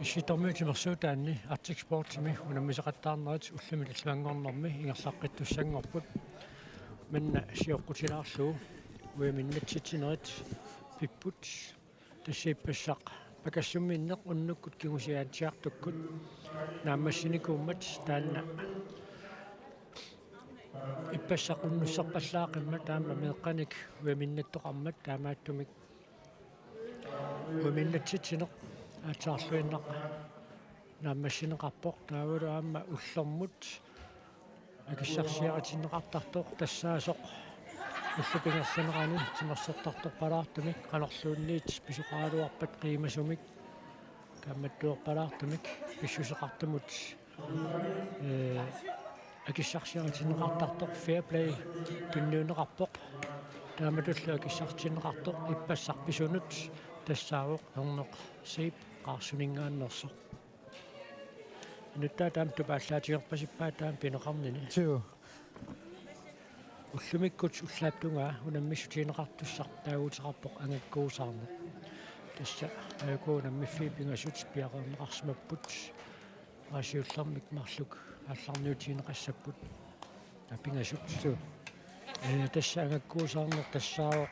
иситормиутимерсуутаанни артикспортими унаммисақаттаарнерит уллами таллуангорнэрми ингерлаққиттуссангорпут манна сиоққутилаарлугу уиминнатситинерит пиппут тассииппассақ пакассумминнеқ уннуккут кигусиаатсиартуккут нааммассиникууммат таанна иппассақуннуссарпаллаақимма таама меэққаник уиминнаттоқармат таамааттумик уиминнатситинеқ аатсаарлуиннақ нааммассинеқарпоқ таавалу аама уллэрмут акиссарсиаратиннеқартартоқ тассаасоқ уллупингерланерани тимерсертартоқпалаартумик канерлуунниит писуқаалуарпат қиимасумик камматтуерпалаартумик писсусеқартумут акиссарсиаратиннеқартартоқ феерплей пиннуунеқарпоқ тааматуллу акиссартиннеқартоқ иппассарписунут тассаавоқ ернеқ сип qaarsuningaannersoq nutta taamtu paallaatigerpasippaat taam pineqarnini tio уллумиккут уллааттунгаа унаммиссутинеқартуссар таагуутеқарпоқ ангаккуусаарне тасса аакуунаммиффи пингасут пиақернеқарсимаппут аасиуллэрмик марлук аалларниутинеқассаппут апингасут tio тасса ангаккуусаарнер тассаавоқ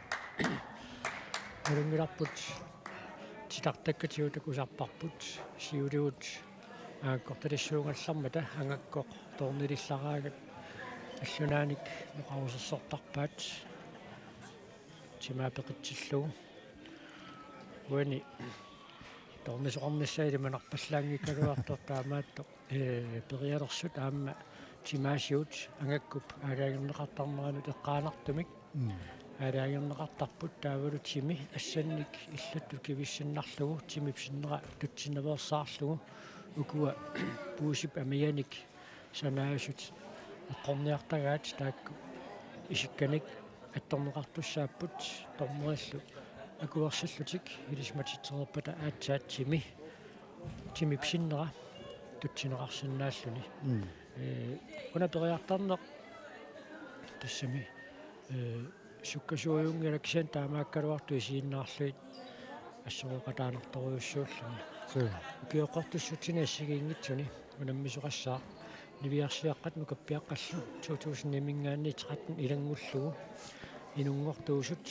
улунгиларпут титартаккатиутакусарпарпут сиулиут ааккорталиссуунгаллармата ангаккоқ тоорнилиллараагат аллунааник муқарусерсортарпаат тимаапеқитсиллугу уани тоорнисоқарниссаили манарпаллаангиккалуартор таамаатто периалерсут аама тимаасиут ангаккуп аалаагернеқартарнерану теққаанартумик аалаагернеқартарпут таавалу тими ассанник иллатту кивиссиннарлугу тимипсиннера тутсинневерсаарлугу укуа пуусип амияник санаасут эққорниартагаат таакку исикканик атторнеқартуссааппут тормериллу акуерсаллутик илисматитсерерпата аатсаат тимипсиннера тутсинеқарсинааллуни унапериартарнеқ тассами суккасуйунгилаксан таамааккалуарту исииннаарлуит ассориқатаанерторуйуссууллуни киоқортуссутинассигиингитсуни унаммисоқассаа нивиарсиаққат нукаппиаққаллу 2000-имингаанни 13 илангуллугу инунгортуусут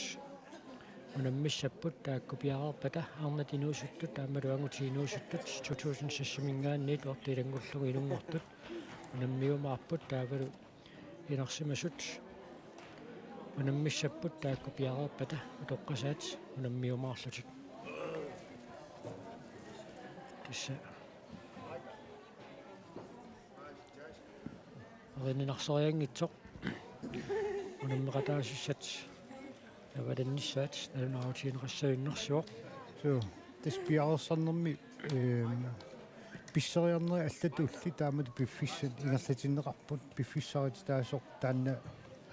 унаммиссаппут тааккупиарерпата арнатинуусуттут таамалуангутиинуусуттут 2006-имингаанни туарти илангуллугу инунгортут унаммиумаарпут таавалу инарсимасут унаммиссаппут тааккупиарерпата утоққасаат унаммиумаарлутик тисса орининарсориангитсоқ унаммеқатаасуссат аваданниссаат налунаутиинеқассавиннэрсуоқ so this piarsernermi писсериарнери аллату улли таамат пиффиссат ингерлатиннеқарпут пиффиссарит таасоқ таанна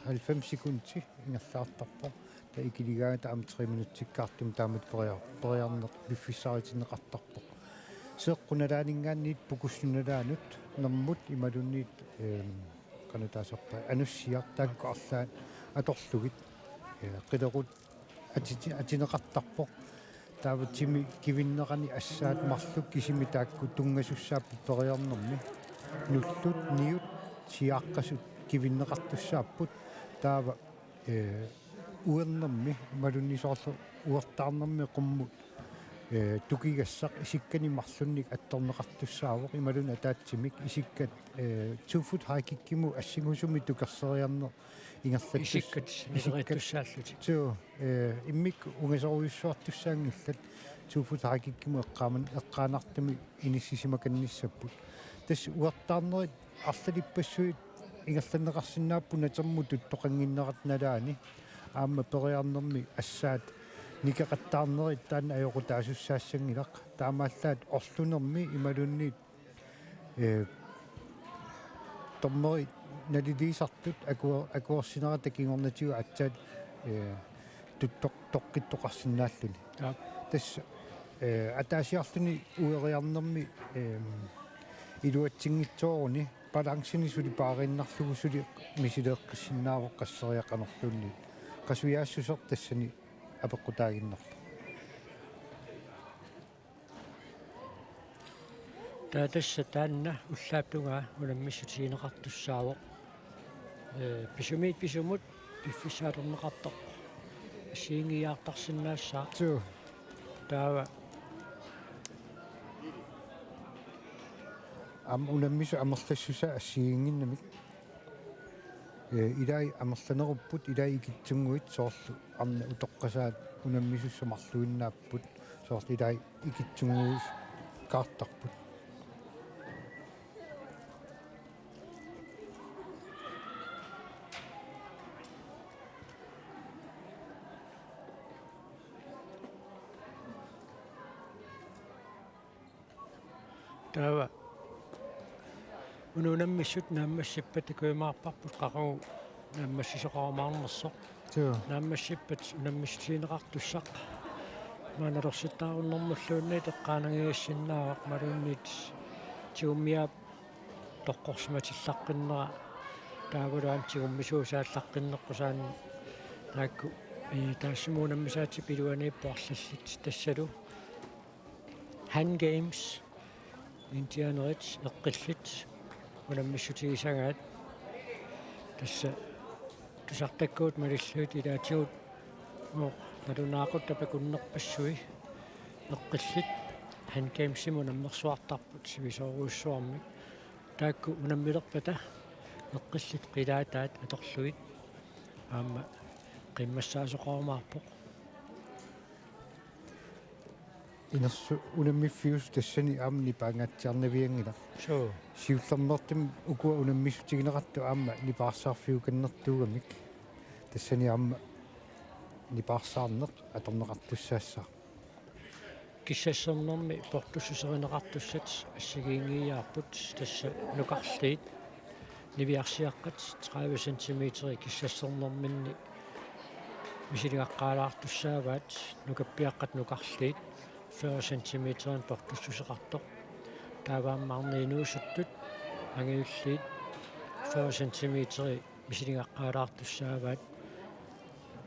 90 секунди ингерлаартарпо та икилигаа таам 3 минуттиккаартум таамат периарнеқ пиффиссаритиннеқартарпо сеққуналаанингаанниит пукуссуналаанут нэрмут ималунниит канатаасарпа ануссиар таакку арлаат аторлугит қилерут атинеқартарпо таава тими кивиннерани ассаат марлук кисими таакку тунгасуссааппу периарнерми нуллут ниут сиаққасут кивиннеқартуссааппут таава уернерми малуннисоорлу уертаарнерми қуммут тукигассақ исиккани марлунник атторнеқартуссаавоқ ималун атаатсимик исиккат туфут хайкиккиму ассигусуми тукерсериарнер ингерлат исиккат исиккаттуссааллути ту иммик унгасоруйуссуартуссаангиллат туфут хайкиккиму эққаанартами иниссисимаканниссаппут тас уертаарнерит арлалиппассуит ингерланнеқарсинааппу натерму туттоқангиннератналаани аама периарнерми ассаат никақаттаарнерит таан аёқутаасуссаассангилақ таамааллаат орлунерми ималунниит томмери налилиисартут акуорсинера такингорнатиу атсаат туттоққиттоқарсинааллуни тас атаасиарлуни уериарнерми илуатсингитсооруни балансини сули паариннарлугу сули мисилеэққиссиннаавоқ қассериақанерлуунни қасуяассусер тассани апеққутаагиннерпа таатасса таанна уллааптунгаа унаммиссутигинеқартуссаавоқ писумит писумут пиффисаалернеқартоқ сиингиаартарсинаассаа ту таава унаммису амерлассуса ассигингиннамик илай амерланеруппут илай икитсунгуит соорлу арна утоққасаат унаммисуссамарлуиннааппут соорлу илай икитсунгуис kaartarput taava ununamissut naammassippat ikuimaarparput qaqagu naammassisoqarumaarnersoq naammassippat unammistiineqartussaq maanalersittaarunnэрmulluunni teqqaanagiassinnaavaq maluunniit tiummiaap toqqorsmatillaqqinnera taavuluan tigummisuusaallaqqinneqqusaan taakku taassimuunammisaati piluaniippuarlallit tassalu hand games Indianerit eqqillit unamissutigisagaat tassa tusartakkuut malilluut ilaatigut nalunaaqut tapakunnerpassui eqqillit hand games-imu nammersuartarput sivisooruussuarmik taakku unammilerpata eqqillit qilaataat atorluit aamma qimmassaasoqarumaarpoq inersu unammifius tassani aamni paangatsiarnaviangila siullernertim ukua unammissutigineqartu aamma nipaarsaarfiukannertuugamik tassani aamma nipaarsaarneq atorneqartussaassaa kissassernermi portussuserineqartussat assigiingiiaarput tassa nukarliit niviarsiaqqat 30 cm kissassernerminni misiligaqqaalaartussaavaat nukappiaqqat nukarliit 40 cm portussuseqartoq taavaammaarniinuusuttut angiulliit 40 cm misiligaqqaalaartussaavaat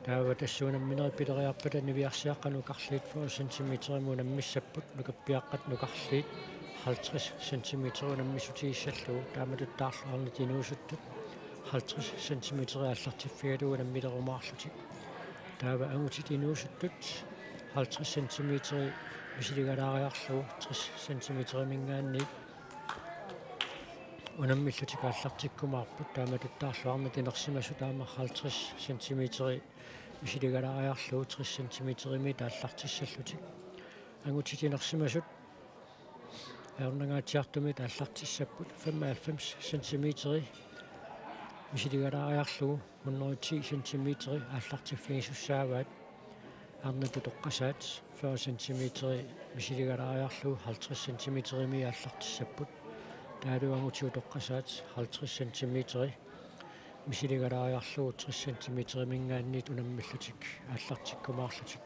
taava tassuunammineri pileriarpata niviarsiaqqa nukarliit 40 cm munammissapput nukappiaqqat nukarliit 50 cm unammisutigissallugu taamatuttaarluarni tinuusuttut 50 cm аллартиффигалугу наммилеруmaarlutik таава агутитинуусуттут 50 cm мисилигалаариарлугу 30 cm мингаанниит унаммиллутикааллартиккумаарпут тааматуттаарлуарна тинерсимасу таама 50 cm мисилигалаариарлугу 30 cm-ми тааллартиссаллутик агутитинерсимасут аернангаатиартуми тааллартиссаппут 95 cm misiligalaaриарлугу 110 cm ааллартиффигисуссааваат арнату тоққасаат 40 cm misiligalaaриарлугу 50 cm-ми ааллартиссаппут таалуангутиу тоққасаат 50 cm misiligalaaриарлугу 30 cm мингаанниит унаммиллутик ааллартиккумаарлутик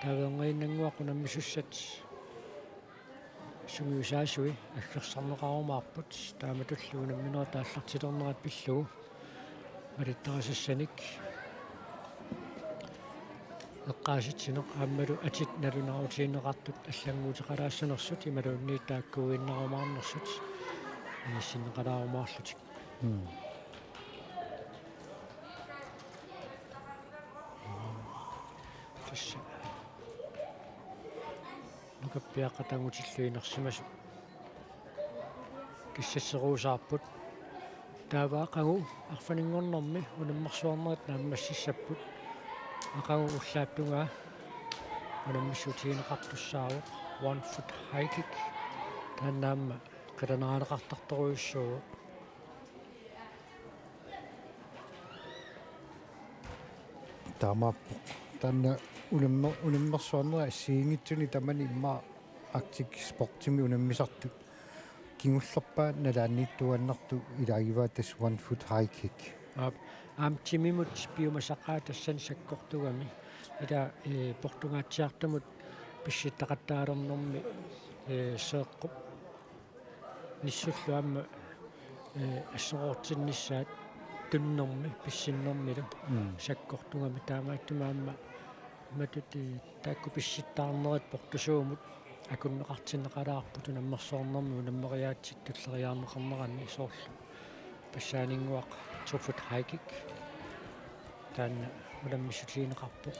таавенгайнангуақ унаммисуссат сумиусаасуи аггерсарнеқарумаарпут тааматуллуунамминера тааллартилернерат пиллугу малиттарасассаник эққааситсинеқ ааммалу атит налунарутиинеқартут аллангуутеқалаассанерсут ималуунниит тааккуиннарумаарнерсут иниссиннеқалаарумаарлутик тасса нукаппиаққатангутиллуинерсимасу киссассеруусаарпут тааваақагу арфанингорнэрми унаммарсуарнерат нааммассиссаппут ақагу уллааттунгаа унаммиссутигинеқартуссаавоқ 1 foot high kick тааннаамма қиланаалеқартарторуйуссуу таамааппу таанна унаммерсуарнера ассигингитсуни тамани имма актик спортими унаммисартут кингуллерпаат налаанниттуаннарту илагиваа тас 1 foot high kick аам тимимут пиумасаққаа тассан саккортугами ила португаатсиартамут писситтақаттаалернэрми сеэққуп ниссуллуамма ассероортиннissaат туннэрми писсиннэрмилу саккортугами таамааттумаамма матути таакку писситтаарнерат портусуумут акуннеқартиннеқалаарпут унаммерсуарнэрми унаммериаатсик таллериаарнеқарнеранни соорлу пассаанингуақ туфут хайкик таанна унаммисулиинеқарпоқ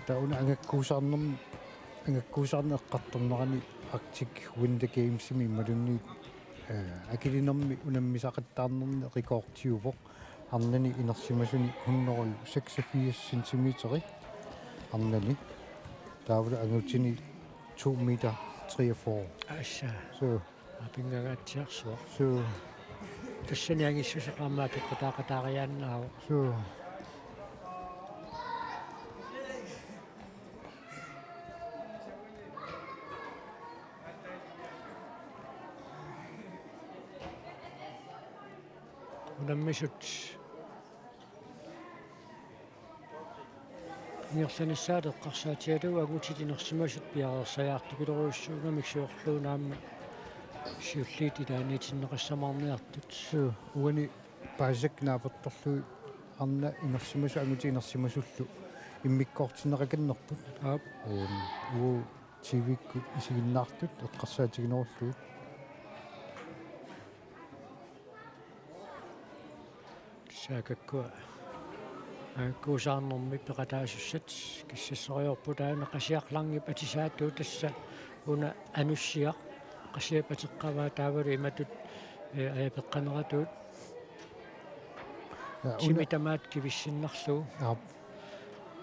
тауна ангаккуусаарнеққарторнерани Arctic Winter Games ми малунни акилинерми унаммисақаттаарнерни рекордтиупоқ арнани инерсимасуни 186 cm арнани таавла ангутини 2 meter 43 аша so апингагаатсиарсуа so тассаниангиссусеқармаа пеққутаақатаариааннаава so унаммисут нерсаниссаат эққарсаатиалуа агутит инерсимасут пиарерсаjaartukилоруйуссууна миксуорлуунаама сиуллиит илааниитиннеқассамаарниартут so уани паасак нааперторлуи арна инерсимасу агути инерсимасуллу иммиккоортиннераканнерпут аап уу тивикку исигиннаартут эққарсаатигинеруллуи саакаккуа аккуусаарнэрми пеқатаасуссат киссассориорпутаана қасиарларнги патисааттуу тасса уна ануссиа қасиапатеққаваа таавалу иматут аапеққанератуут симитамаат кивиссиннарлуу аап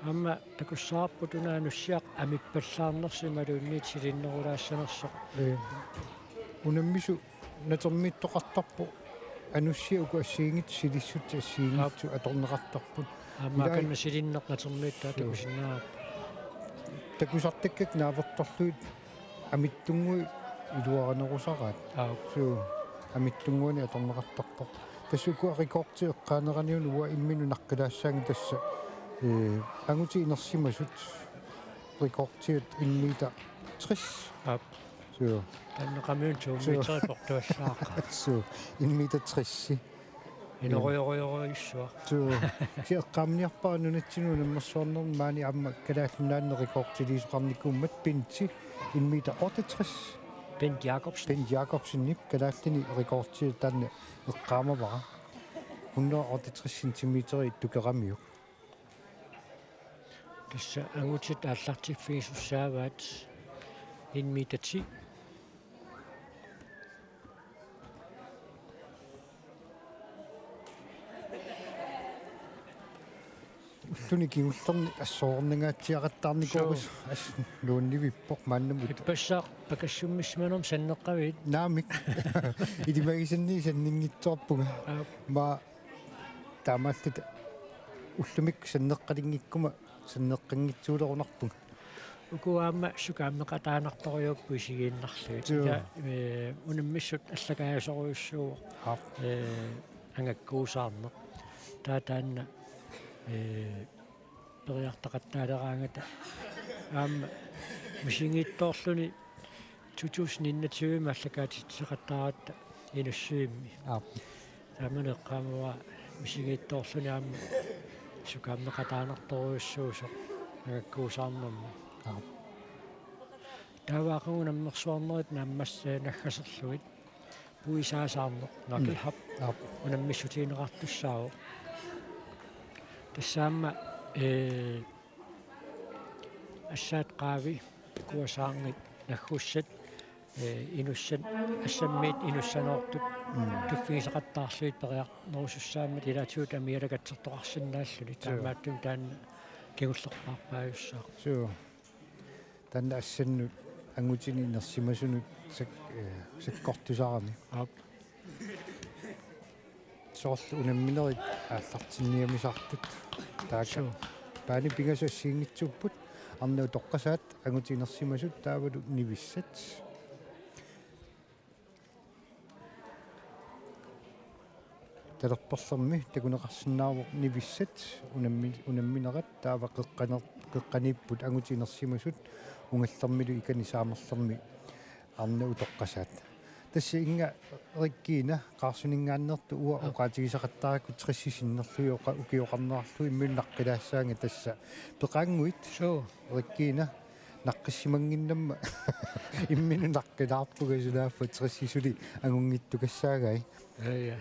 амма такуссаарпут уна ануссиа амиппаллаарнерсималуунниит силиннерулаассанерсоқ унаммису натермиттоқартарпу ануссиуку ассиингит силиссут ассиингитсу аторнеқартарпут амма канна силиннернатермииттаа такусиннаа такусартаккак нааверторлуит амиттунгуи илуаринерусараат су амиттунгуани аторнеқартарпоқ тассуку рекордти эққаанераниун уа иммину наққилаассаанги тасса ангути инерсимасут рекордтиут 1 meter 60 аап су таннеқамиун тууммитерипортуаллаақа су 1 meter 60 инериориориуссуа су сиэққамниарпаа нунатсину наммерсуарнерм маани амма калааллунаанне рекордтилисоқарникууммат пинти 1 meter 68 Bent Jacobsen Bent Jacobsen калааллини рекордти таанне эққаамавара 168 cm тукерамиу тасса ангутит ааллартиффигисуссааваат 1 meter 10 уллуни кигуллерни ассоорнингаатсиақаттаарникуус ас лууннивиппоқ мааннамут иппассаа пакассуммиссманерм саннеққавит наамик идимагисанни саннингитсоорпуга ма таамааллут уллумик саннеққалингиккума саннеққангитсуулерунарпуга укуаама сукааммеқатаанарториуппу сигииннарлуит я унаммиссут аллагаасоруйуссуу ангаккуусаарне таатаанна периартақаттаалераангата аама мисингиттоорлуни 2021 маллакаатитсеқаттаратта инуссуимми тааманеққаамава мисингиттоорлуни аама сукааммеқатаанарторуйуссуусо ангаккуусаарнэрми тааваақуунаммерсуарнерит нааммассаа наггасерлуит пуисаасаарнеқ накилхап унаммиссутиинеқартуссаавоо тассаама ассаат qaavi куасаангит наггуссат инуссан ассаммиит инуссаноортут туффигисақаттаарлуит периарнерусуссаамат илаатиут амиалагатсертоқарсинааллуни таамааттум таанна кигуллерпаарпааюссаа су танна ассаннут ангутини нерсимасунут саккортусаарами соорлу унамминерит ааллартинниамисартут таака паани пингасассиингитсуппут арнау тоққасаат ангутинерсимасут таавалу нивиссат талерперлерми такунеқарсинааво нивиссат унамминерат таава қеққаниппут ангутинерсимасут унгаллермилу икани саамерлерми арнау тоққасаат тасси инга риккиина qaarsuningaannertu уа оqaatigisaqattarakku 30-синнерлуи укиоқарнерлуи иммуннаққилаассаанга тасса пеқаангуит соо риккиина naqqissimangginnamma imminu naqqilаарpugasulaaffa triссисули агунгиттукассааgai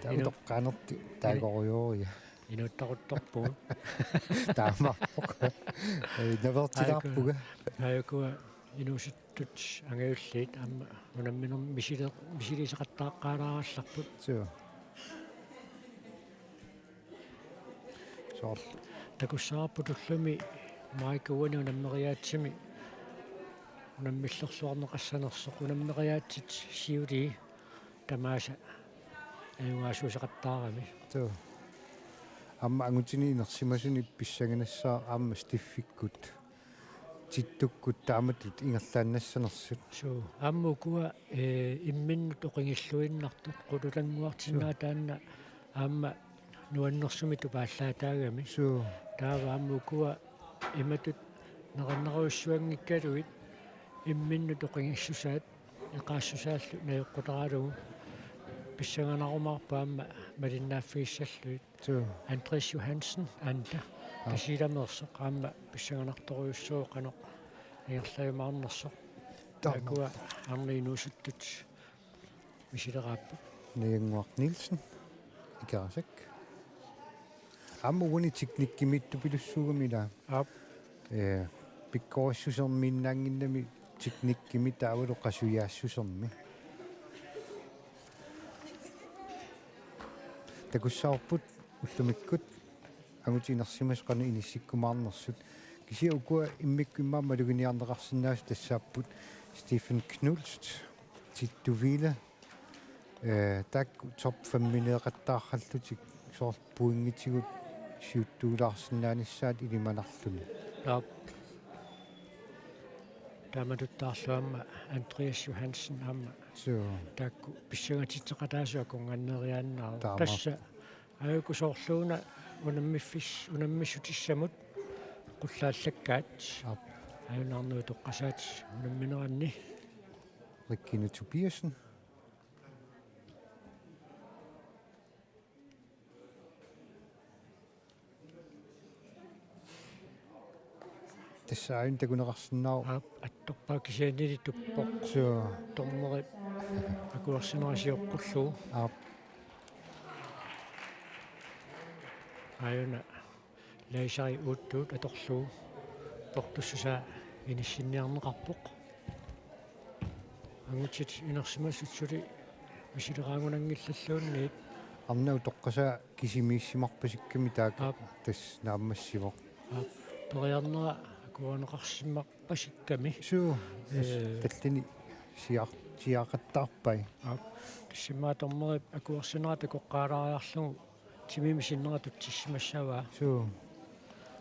таутоққаанерти таагориориа инуттақуттарпу таамарпоқ навертилаарпуга аякуа инуситтут ангиуллиит аама унамминер мисилисеқаттааққаалааралларпут соо соор такуссаарпутуллуми маикуани унаммериаатсими унаммиллерсуарнеқассанерсоқ унаммериаатсит сиули тамааса аюнгаасуусеқаттаарами соо амма ангутини инерсимасуни писсаганассаа аама стиффиккут титтуккут тааматут ингерлааннассанерсут суу ааммукуа имминнут оқингиллуиннартут қулулангуартинаа таанна аама нуаннерсуми тупааллаатаагами соо таава ааммукуа иматут неқарнеруиссуангиккалуит имминнут оқингиссусаат иқаассусааллу наёққутаралугу писсаганарумаарпаама малиннааффигиссаллуит соо Andreas Johansen анта касиламерсоқ аама писсаганарторуйуссуу қано иерлаюмаарнерсоқ такуа арниинуусуттут мисилерааппу Nianguaq Nielsen икарасак амма уни техниккимитту пилуссуугамила ап пиккориссусерминнаангиннами техниккими таавалу qasuiaassусерми такуссаарпут уллумиккут агутинерсимас qanu иниссиккумаарнерсут кися укуа иммиккиммаама лугиниарнеқарсинаас тассааппут Stephen Knulst титтувила так топ 5 минеқаттаархаллутик соор пуингитигут сиуттуулаарсинааниссаат илиманарлуни ап тамадуттаарлуамма Andreas Johansen аама соо такку писсагатитсеқатаасуакун аннериааннаа Таама. тасса аюку соорлууна унаммиссутиссамут qulлааллаккаат ап аюнаарнуу тоққасаат унамминеранни Rikkine Tobiasen тассааюн такунеқарсинаа ап атторпаа кисианили туппоқ соо тормери акуарсинерасиоққуллуу ап аюна лайсари уттуут аторлуу портуссуса иниссинниарнеқарпоқ ангутит инерсимассутсули мисилераагунангиллаллуунниит арнау тоққаса кисимииссимарпасикками таак ап тас нааммассивоқ ап периарнера акуанеқарсиммарпасикками суу таллини сиақаттаарпай ап тассимаа тормери акуарсинера такоққаалаариарлугу тимимисиннера тутсиссимассаваа суу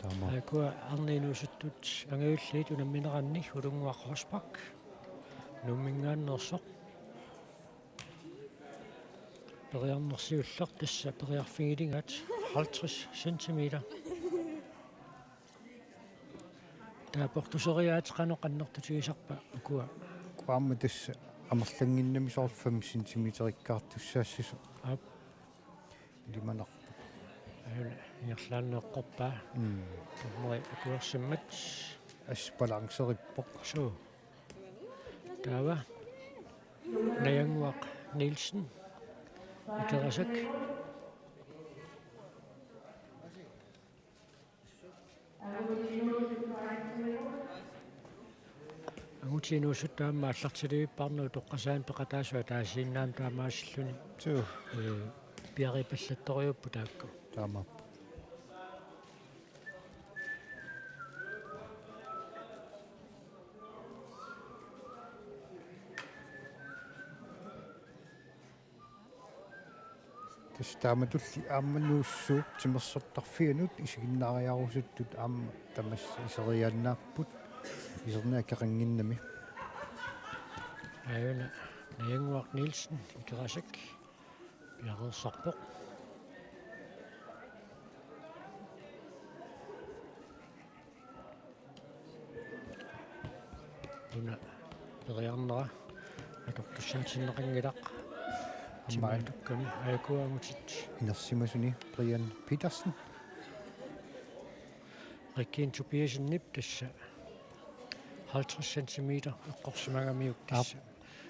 таама акуа арниинуусуттут ангиуллиит унамминеранни улунгуаққорспак нуммингааннерсоқ периарнерсиуллер тасса периарфигилингаат 50 сантимилер таа портусериаат каноқаннертутигисарпа акуа куамма тасса амерлангиннами соор 5 сантиметриккаартуссаассисо ап лиманар аюна иерлааннеққорпаа томмери акуарсиммат аспалансериппоқ суу таава наянгуақ Nielsen икерасак агутинуусут таама аллартилиппарнуу тоққасаан пеқатаасуа таасииннаам таамаассиллуни суу пиарипаллатториуппу таакку таама тааматулли аамманууссууп тимерсэртарфианут исигиннаариарусуттут аама тамас исериааннааппут исернаа кеқангиннами аюна наянгуақ Nielsen икерасак пиарерсарпоқ уна периарнера атортуссаатиннеқангилақ тимаатукками аякуамутит инерсимасуни Brian Petersen Rikkien Tobiasenнип тасса 50 сантиметр эққорсимагамиук тасса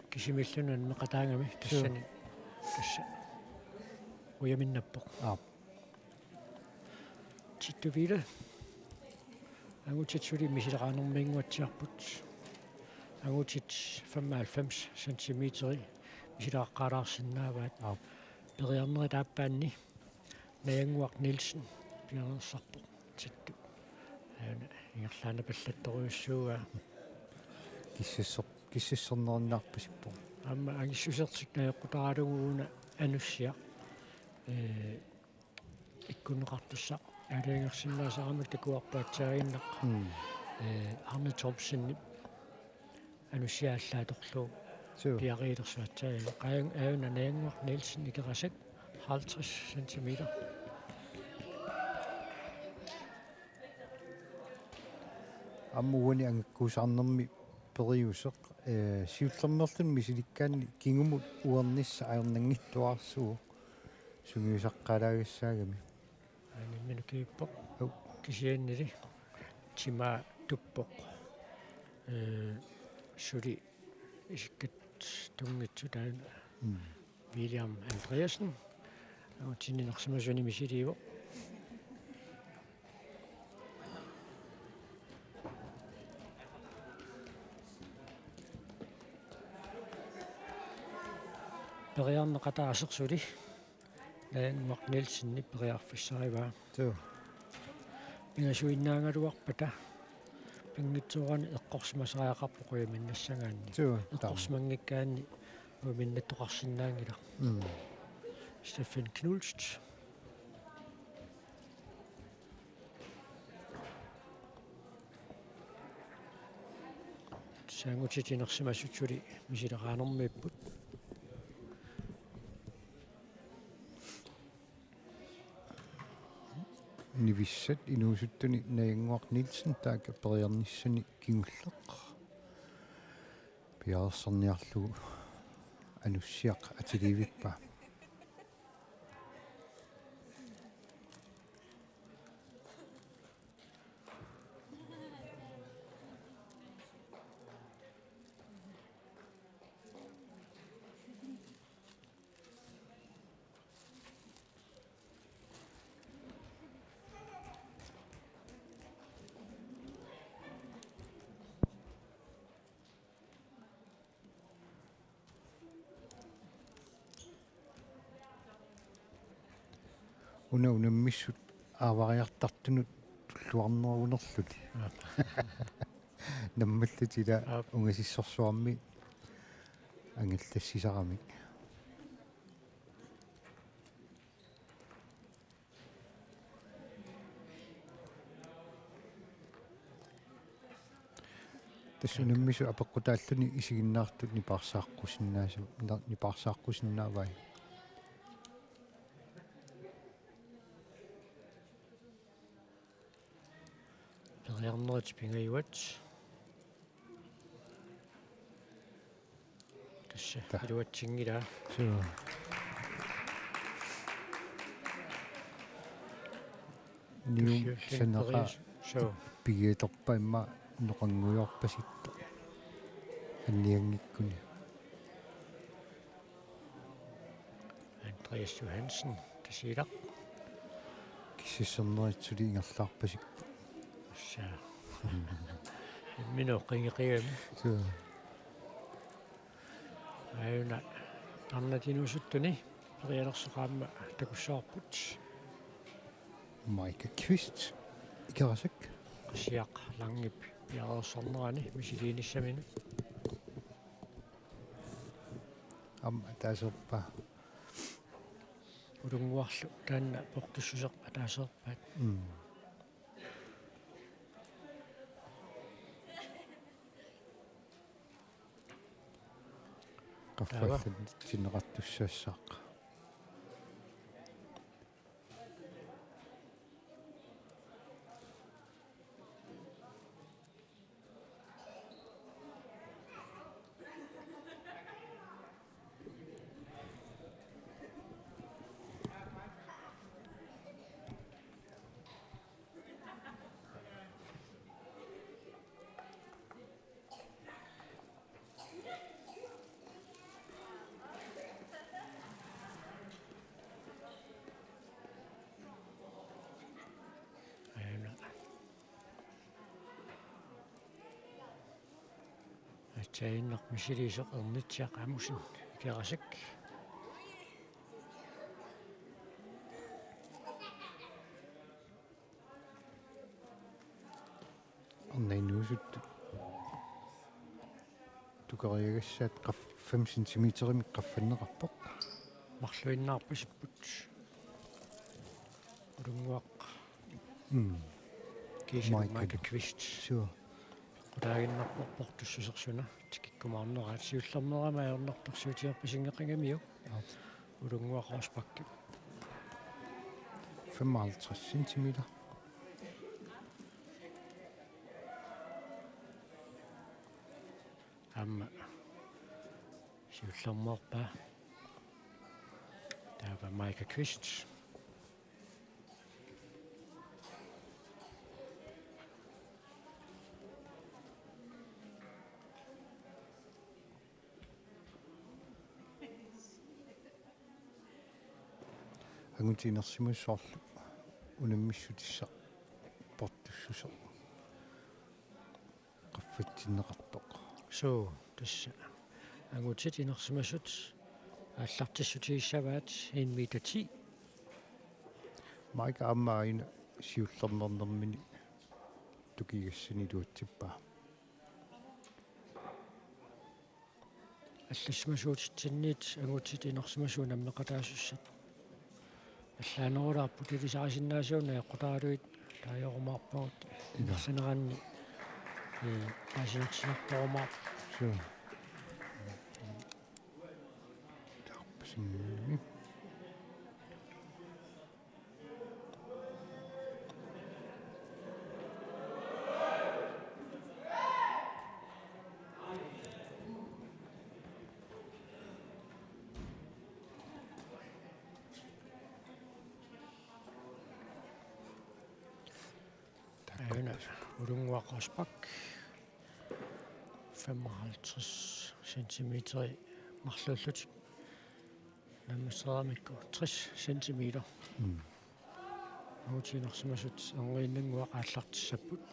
кисимиллуна неқатаангами тассани тасса уяминнаппоқ титтувила агутитсули мисилеқарнэрмингуатсиарпут агутит 95 сантиметри мисилеққалаарсинааваат периарнери тааппаанни наянгуақ Нилсен пиарерсарпо титту аана ингерлаана паллатторуйуссууга киссернернаарпасиппо амма агиссусертик наёққутаралугууна ануссиа иккунеқартусса алиангерсиннаасарамик такуарпаатсаагиннаққа Arne Thomsen ануссиааллааторлуу пиариилерсуатсаа qaang auna naanguaq Nielsen ikerasak 50 cm аммуани ангаккуусаарнэрми периусеқ сиуллермерлун мисиликкаани кингумут уернисса аернангиттуарсуу сунгиусаққалаагассаагами минукииппоқ кисианнили тима туппоқ сули исиккат тунгитсу таан William Andreasen тининерсимасуни мисиливо периарнеқатаасерсули наангуақ Нилсенни периарфиссариваа пингасуиннаангалуарпата пингитсуурани эққорсимасариақарпо қуяминнассагаанни эққорсимангиккаанни уиминнаттоқарсинаангила Steffen Knulst саангутитинерсимасутсули мисилеқаанермииппут нивиссат инуусуттуни наангуақ Нилсен таaka периарниссани кингуллеқ пиарсерниарлугу ануссиақ атиливиппа унаммиссут аавариартартунут туллуарнерунерлути наммаллутила унгасиссорсуарми ангиллассисарамик тассунаммису апеккутааллуни исигиннаартут нипаарсааққусиннаавай периарнерит пингаюат тасса илуатсингила ниум санаqa пигеэторпа имма ноқангуйорпаситта анниангиккуни Andreas Johansen тасилақ киссернеритсули ингерлаарпасик са мино қингиқигами аюна тарнатинусуттуни периалерсеқаама такуссаарпут Майка Квист икерасак қасиақ лангип пиарерсорнерани мисилииниссамину таасерпа улунгуарлу таанна портуссусеқ атаасерпаат qaffallan tinneqartussaassaaq tainneq misiliiseq ernitsiaq amusin ikerasik орнайнуусут тукариагасsaат 5 сантиметрими qaffannеқарпоқ марлуиннаарпасиппут улунгуақ Майка Квист суу qutaagиннарпорпор туссусерсуна тикиккумаарнераа сиуллернерама аернартарсуутиерпасингеқангамиу улунгуақарспакки 55 сантиметр амма сиуллермоорпаа таава Майка Квист агутинерсимуссоорлу унаммиссутисса портуссусо qaffатсиннеқартоқ соо тасса агутит инерсимасут ааллартиссутигиссаваат 1 метр 10 майка аммааина сиуллернернэрмини тукигассани туутсиппаа аллассимасуутитсинниит агутит инерсимасуун аммеқатаассат аллаанерулаарпут илисарисиннаасууна эққутаалуит таajorumаарпагут инерсинеранни пасинерсинерторумаар суу тарпасинни Aina ulunguaqarspak 55 centimeter mарлууллут наммассерамикку 60 centimeter нуутинерсимасут ангуиннангуа qaallартиссаппут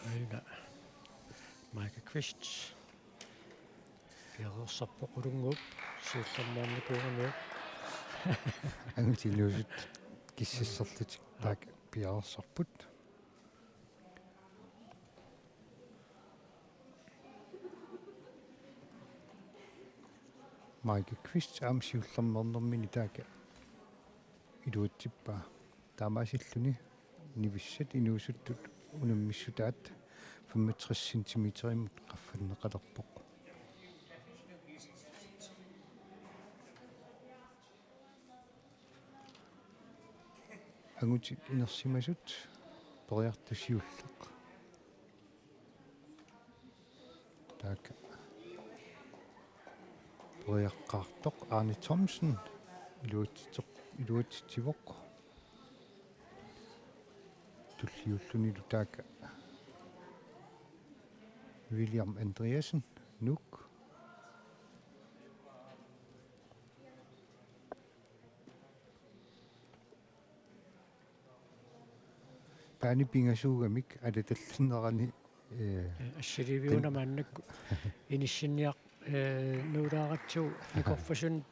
Aina Майка Квист пиареерсарпоқулунгуп сиуллермаарникуугануп агутинуусут киссиссерлутик таак пиареерсарпут майка Квист аамсиуллернернэрмини таака илуутсиппаа таамаасиллуни нивиссат инуусуттут унаммиссутаат 65 сантиметрим qaffannеқалерпоқ агути инерсимасут периартусиуллеқ таак периаққаартоқ Арни Томсен илуутитсивоқ туллиуллуни лутаак William Andreasen Nuuk Pani pingasuugamik алаталлинерани ассиливиуна мааннакку инissинниақ нуулааратсуу никорфасун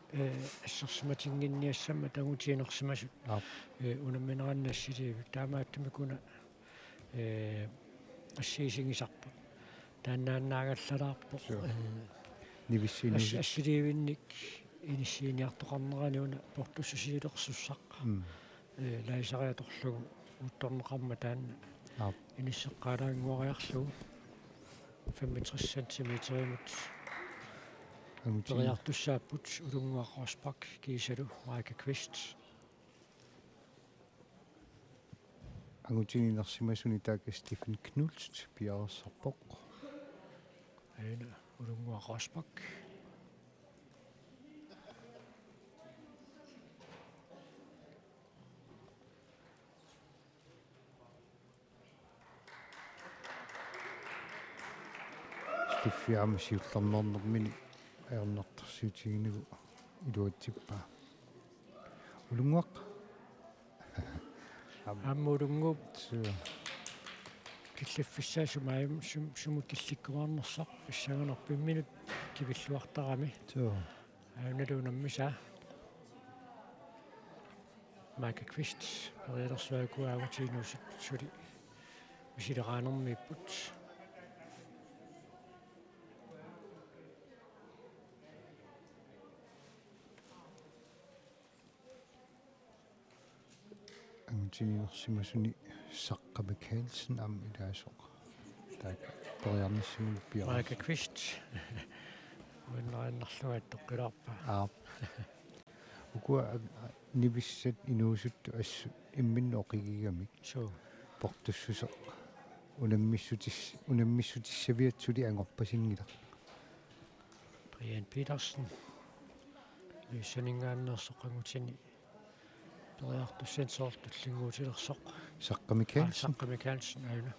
ассерсиматингинниассама тагутиинерсимасут унамминеранна ассиливи таамааттамикуна ассиисингисарпут тааннааннаагаллалаарпоқ нивиссини ассиливинник иниссииниартоқарнераниуна портуссусиилерсуссақ лаисариаторлугу утторнеқарма таанна иниссеққалаангуариарлугу 65 сантиметримут периартуссааппут улунгуаққарспак кисалу Майка Квист агутининерсимасуни таак Стефен Кнулст пиареерсарпоқ аина улунгуаққарспак Tiffiaama siullarnernermini aernartarsiutiginugu iluatsippaa. Ulunguaq. Аммулунгуп Sua. киллаффиссаа сумаим сумут килликкумаарнерсақ иссаганерпимминут кивиллуартарами Sua. ауналуунаммиса Майка Квист периалерсуакуаагутиинуусит сули мисилераанермииппут Angutininersimasuni Saqqamik Hansen am ilaasoq. Taak periarnissimulu piaras. Майка Квист уиннериннарлугат тоққилаарпа Ukua nivissat inuusuttu assu imminnu oqigigami суу portussuseq unammissutissaviatsuli angorpasinngileq. Brian Petersen лиссанингааннерсоқангутини периартуссансоортуллингуутилерсоқ Saqqamik Hansen Saqqamik Hansen ауна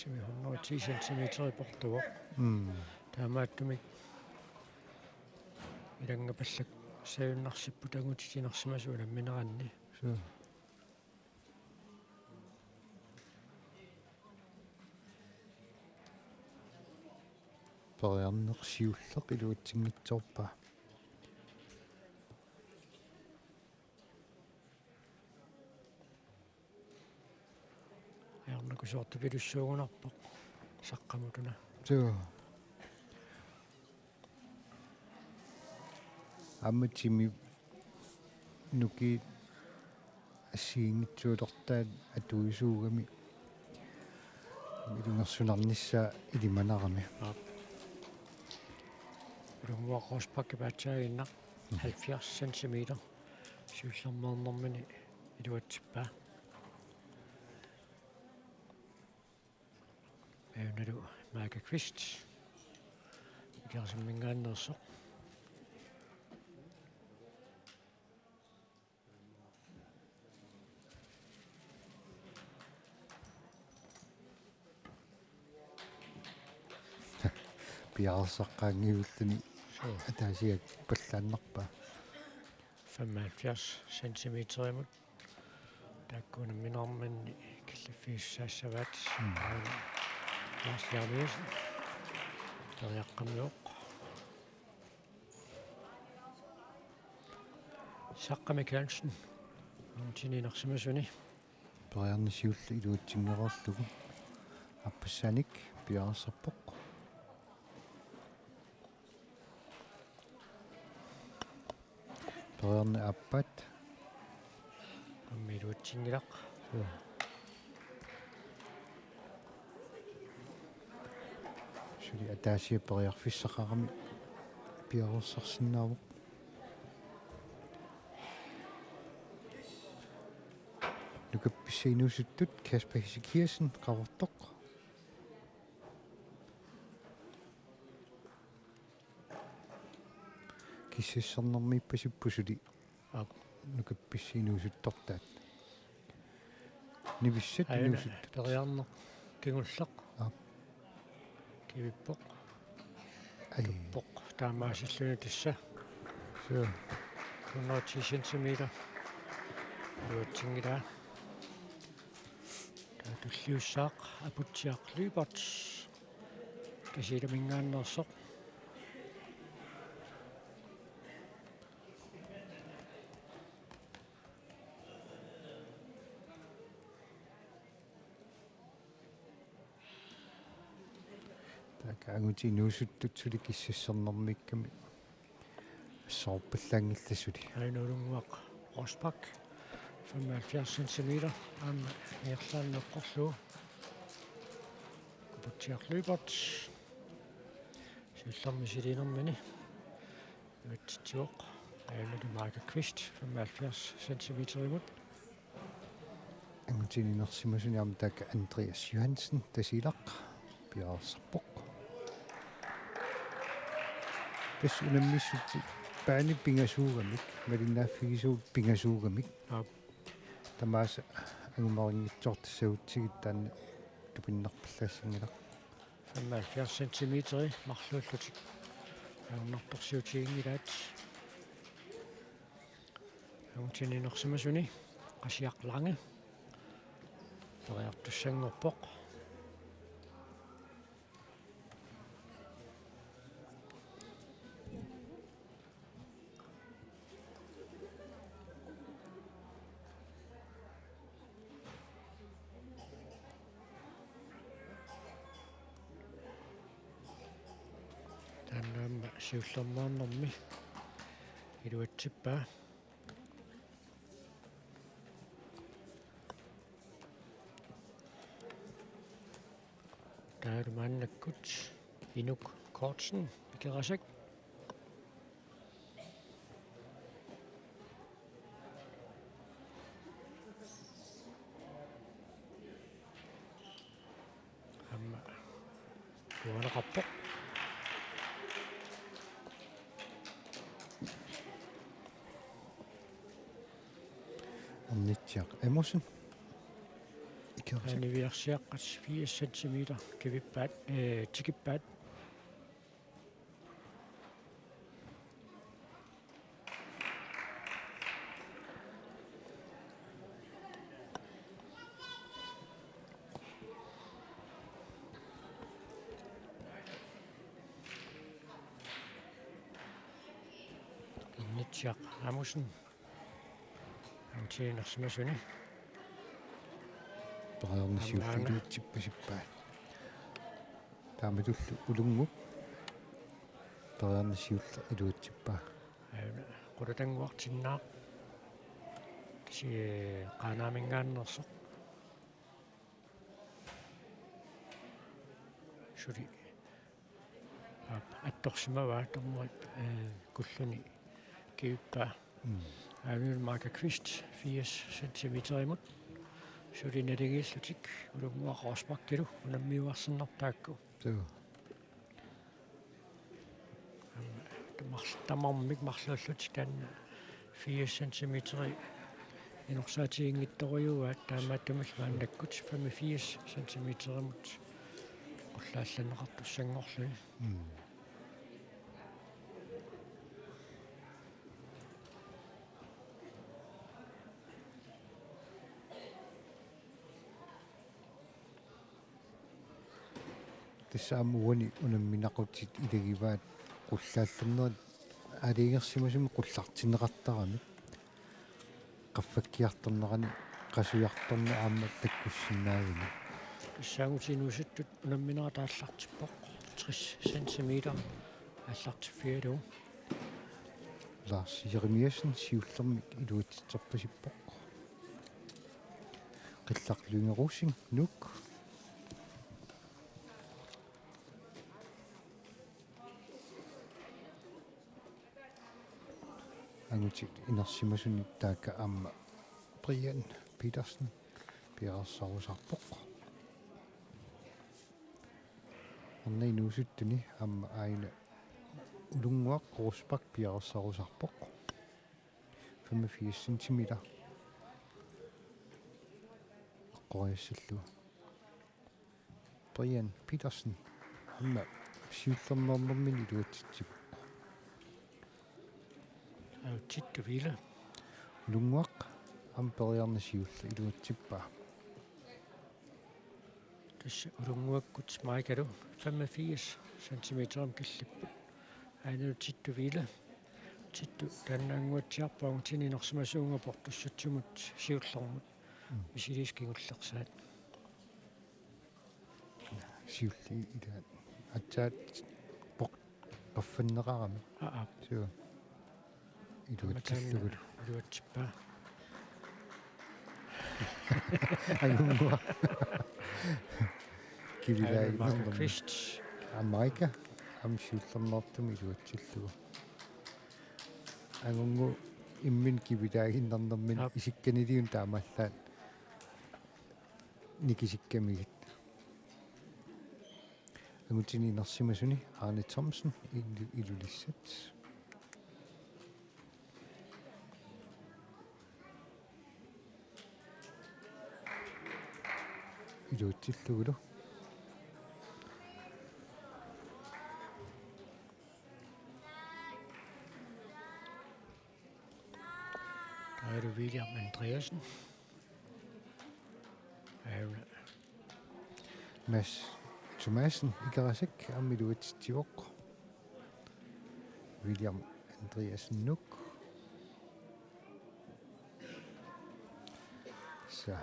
сими 110 сантиметри портуо таамааттумик илангапаллак саюннарсиппут агутитинерсимасу уламминеранни Sua. Periarnersiulleq iluatsiнгитсоорпаа. аярнакусуортупилуссуугунарпоқ саққамутуна Sua. Амматими нуки ассиингитсуулертаат атуисуугами илунгерсунарнissaa илиманарами. улунгуаққорспакки паатсаагиннақ 70 сантиметр сиуллермернэрмини илуатсиппаа ауналу Майка Квист икерсиммингааннерсоқ Piarsaqqaangiulluni атаасиак паллааннарпаа. 75 сантиметримут таккунамминарманни киллаффиуссаассаваат Lars тариаққамиоқ Saqqamik Hansen нутининерсимасуни Periarnisiulla iluatsiнгерерлугу аппассааник пиарсарпоқ. Periarne аппат аммилуатсингилақ сули атаасиа периарфиссақарами пиарерсарсинаавоқ. Нукапписсаинуусуттут Каспер Хисикиасен қавертоқ. киссассарнэрмииппасиппусули нукапписсаинуусуттортаат. Нивиссат инуусут периарнер кигуллеқ кивиппоқ туппоқ таамаасиллуни тасса соо 110 сантиметр луатсингилаа таатуллиуссаақ апутсиақ либерт касиламингааннерсоқ агутинуусуттутсули киссассарнэрмикками ассоорпаллаангилласули айнуулунгуақ роспак 75 сантиметр аама нерлааннеққорлуу апутсиақ силлэрми силинермини юатситсуоқ айнули Майка Квист 75 сантиметримут агутининерсимасуни таак Андреас Johansen тасилақ пиарсарпоқ тас унаммиссут паани пингасуугамик малиннааффигисуу пингасуугамик Ап. тамааса агумарингитсоортассагутсигит таанна тупиннарпаллаассангилақ 75 centimeter марлууллутик ауннарторсиутигингилаат аутининерсимасуни qasiaqlange периартуссангорпоq таннаама сиуллернаарнэрми илуатсиппаа таалумааннаккут инук кортсен икерасак амма туанеқарпоq амнитсиақ эмосэн икерасак анивиарсиаққат 4 centimeter кивиппаат тикиппаат нитсиақ амусен антиинерсимасуни периарнисиуллилуутсиппасиппаа тааматуллу улунгуп периарнисиулла илуутсиппаа qulutangуартиннаа си qanaamингааннерсо шури атторсимава томмуат куллуни киуппа авил мака квист 4 centimeter имут шури налигииллутик улунгуақарспаккилу унаммиуарсиннартаакку туу тамармик марлууллутик таанна 4 centimeter инорсаатигингитторюаат таамааттумал мааннаккут 85 centimeter имут qulлаалланеқартуссангорлуи тассаамуани унамминақутит илагиваат qulлааллернерат алиигерсимасуми qullartinеқартарамик qaffakkiartornerani qasujartorna aamma takkussinnаагини иссаагутинуусуттут унамминера тааллартиппоq 60 centimeter аллартиффиалу Lars Jeremiasen siullermik iluutitserpasippoq qillarluingerussing nuk angutik inersimasuni taakka aamma Brian Petersen piarsarusarpoq anna inuusuttuni aamma aina ulunguaq qoruspak piarsarusarpoq 85 cm qorissallu Brian Petersen amma siullernernermin iluutitsip аутиттувила ulunguaq amperiarnasiulla iluutsippaa тасса улунгуаккут маикалу 85 centimeter киллиппут аанутиттувила титту таннаангуатсиарпаун тининерсимасуунгапор туссатсумут сиуллэрмут мисилискигуллерсаат siulli ilaat atsaat poq qaffanneqarami аа suu iluutsillugulu илуатсиппаа angungua kivilaaginernermi квист Amerika am siullernertum iluutsillugu angungu immin kivilaaginnernermin isikkaniliun taamallaat nikisikkамигит Angutini inersimasuni Arne Thomsen ilulissat. Iluutillugulu. Der er det William Andreasen. Mads Thomasen ikarasik amiluutittivoq. William Andreasen nuk. Så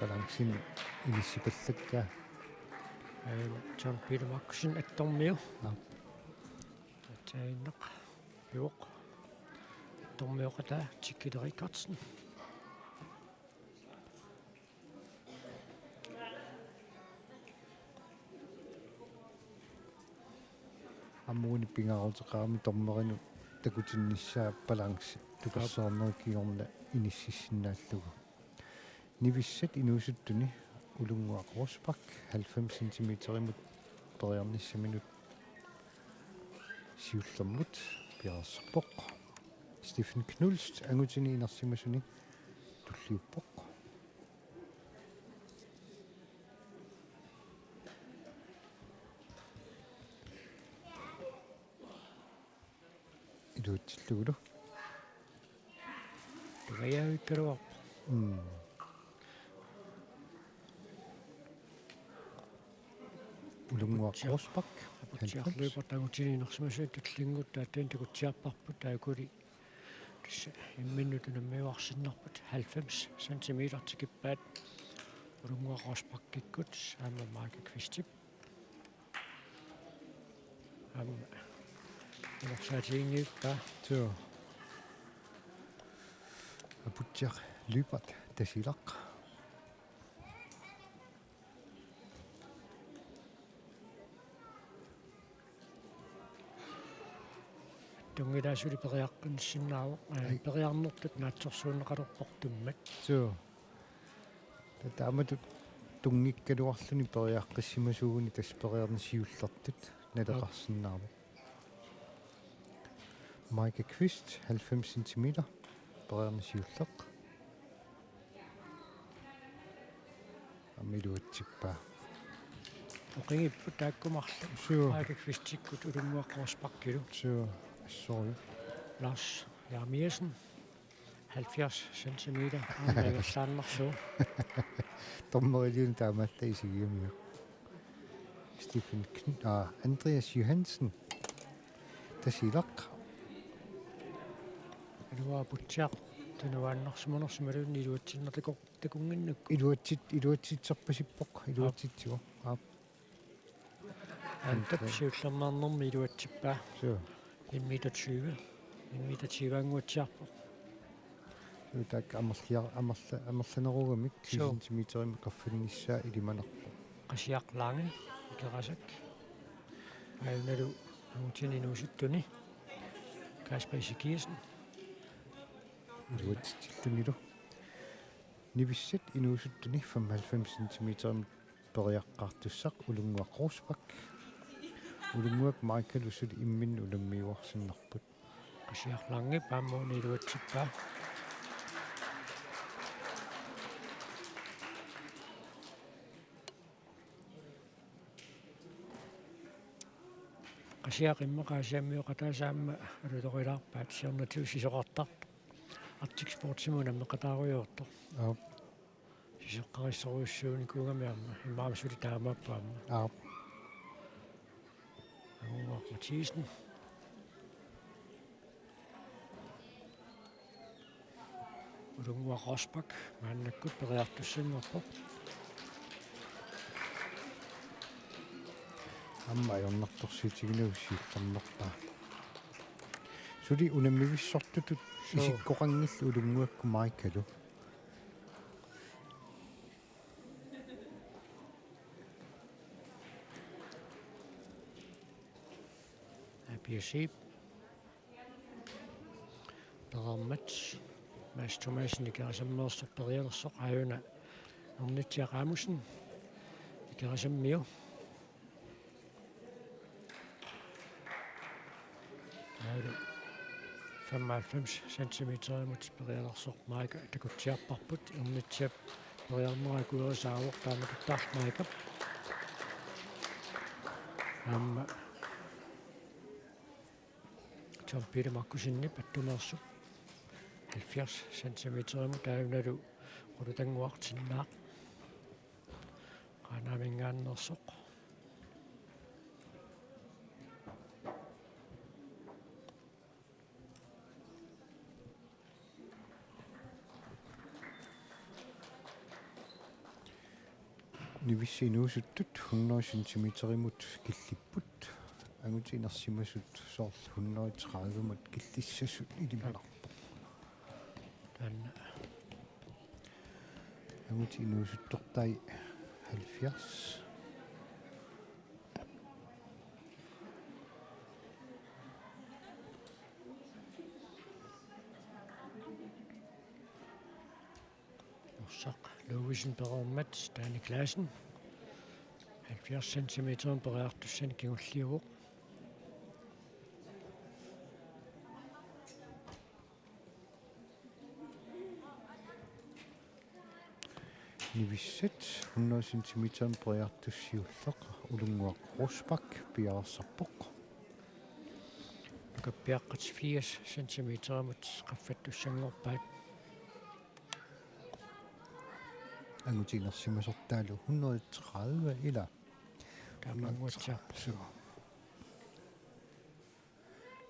balancen ilissipallakka. John Peter Markusen attormiu. Ja. Tainneq juoq. Attormiuqata Tikki Rickardsen. Ammuuni pingaruteqaami tormerinu takutinnissaa balance tukarsaarnerikkiorna inississinnaallugu. Nivissat inuusuttuni ulungua Rosbach 90 cm periarnissaminut siullermut piarserpoq. Stephen Knulst angutini inersimasuni tulliuppoq. Iluutillugulu. Tugayaavippiruaq. Ulungua Rosbach Aputiarluipat angutini inersimasuni tullingut taattain takutsiarparput taakuli kissa imminnutunammiuarsinnarput 90 cm tikippaat ulungua Rosbach-kikkut saama Marke Kvistip. Inersaatiingiuppa Så aputiar lypat tasilaq. tungilaasuli periaqqinnissinnaavo periarnertut naatsorsuunneqalorportummat. Så taamatu tungikkaluarluni periaqqissimasuuguni tasperiarnisiullertut naleqarsinnaavu. Maike Kvist 90 cm periarnisiulleq. Amiluutsippaa. Oqingippu taakkumarlu. Så Maike Kvistikkut ulungua Rosbach-kilu. så sorry. Lars Jarmiasen 70 cm aangagersaannersu. Tormeriluun taamalla isigiamia. Stephen Andreas Johansen tasilaq. Ilua putiaq tunuaannersumanersumalun iluutsinnertikoq takunginnuk. Iluutitserpasippoq iluutitsigo. Antapsiullermaarnermi iluatsippaa. Så 1,20 meter. 1,20 anguatsiarpoq. så tak amerlanerugamik 10 cm qaffinnissaa ilimanerpoq. Qasiaqlaangi ikerasak. Ainalu angutini nuusuttuni. Kasper Isikiasen. Iluutitillunilu. Nivissat inuusuttuni 95 cm periaqqaartussaq ulungua Rosbach. Ulunguak Michaelusuli immin ulammiuarsinnarput. Qasiaqlaangi paammuuni iluatsippaa. Qasiaqimmeqaasiammiuqataasaamma alulorilaarpaat siornatiusisoqartart. Arctic Sportsimuna meqataaruyortor. Sisoqqarissoruissuuni kuungamiamma immaamsuli taamaappaamma. Angua Mathisen. Ulungua Rosbach maannakkut periartussimmerpoq. Amma jornartorsiitiginuussiullernerpaa. Suli unammivissortutut isikkoqangillu ulunguakku Michaelu. PSC. Perarmats. Mads Thomasen ikerasammeersorperialersoq ajuna Ornitsia Ramussen ikerasammiu. 95 сантиметеримут периалерсоқ маика такутсиарпарпут ернитсиап периарнера кулерисаавоқ тааматуттаармаика амма чампире маккусиннип аттумеерсу 70 сантиметеримут таавналу qulutangуартиннаақ qanaamингааннерсоқ нивиссинуусуттут 100 сантиметеримут киллиппут агутинерсимасут соорлу 130мут киллиссасут илималарпо таанна агутинуусуттортай 70 орсақ луувисин перермат таани клаасен 70 сантиметерин периартуссани кигуллиуоқ нивиссат 100 сантиметерин периартуссиуллеқ улунгуақ русбак пиарсарпоқ каппиаққат 80 сантиметеримут qaffатtussangorpaat агутинерсимасортаалу 130 ила таамангуатсиарпу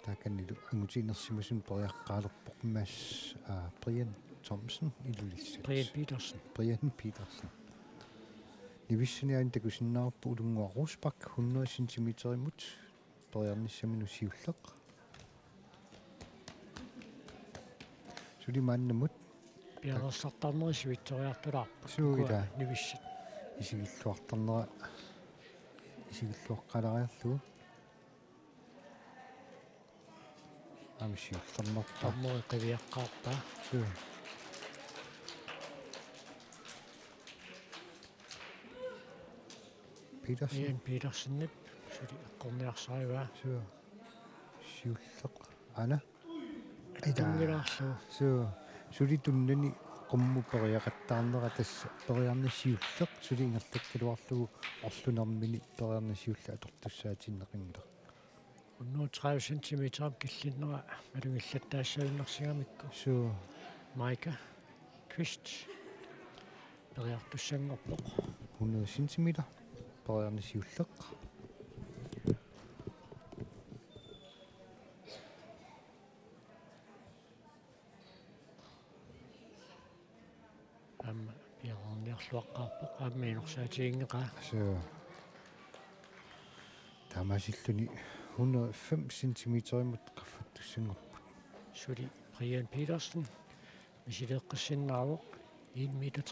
таканнилу агутинерсимасун периаққаалерпоқ масс Brian Thomsen илулиссат Brian Petersen нивиссиниаан такусиннаарпу улунгуа русбак 100 сантиметеримут периарниссамину сиуллеқ сулимааннамут пиалерсартарнери сивитсориартулаарпу сууила нивиссат исигиллуартарнера исигиллуаққалариарлугу амсиуллернерпа тарнери қивиаққарпаа суу Brian Petersen сули эққорниарсариваа суу сиуллеқ ана итангилаарлу суу сули туннани qummu periaqattaarnera tassa periarnissiulleq suli ingertakkaluarlugu orlunarmini periarnissiulla atortussaatiinneqingila 130 сантиметрам киллиннера малугиллаттаассавиннерсигамикку суу Майка Твист периартуссангорпоқ 100 сантиметр periarnissiulleq амма пиарнерсуаққарпоқ ааммиинерсаатигингеқаа суу тамасиллуни 105 сантиметримут qaffатtussangorput сули Brian Petersen мисилеққиссиннаавоқ 1,30 meter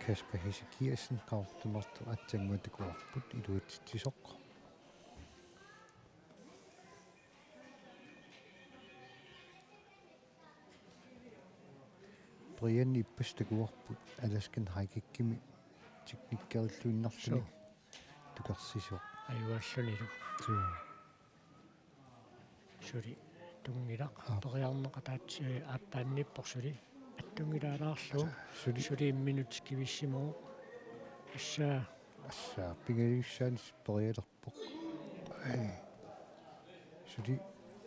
Kasper Hesse-Kiersen qaortumartu atsanguatakuarput iluatisoq Brian ippastakuarput Alaskan haikikkimi tiknikkarilluinnarluni tukarsisuq аюаллунилу суу сули тунгилақ периарнеқатаатси ааппаанниппор сули аттунгилаалаарлу сули минут кивиссимоо иссаа ассаа пингаюссаанис периалерпоқ сули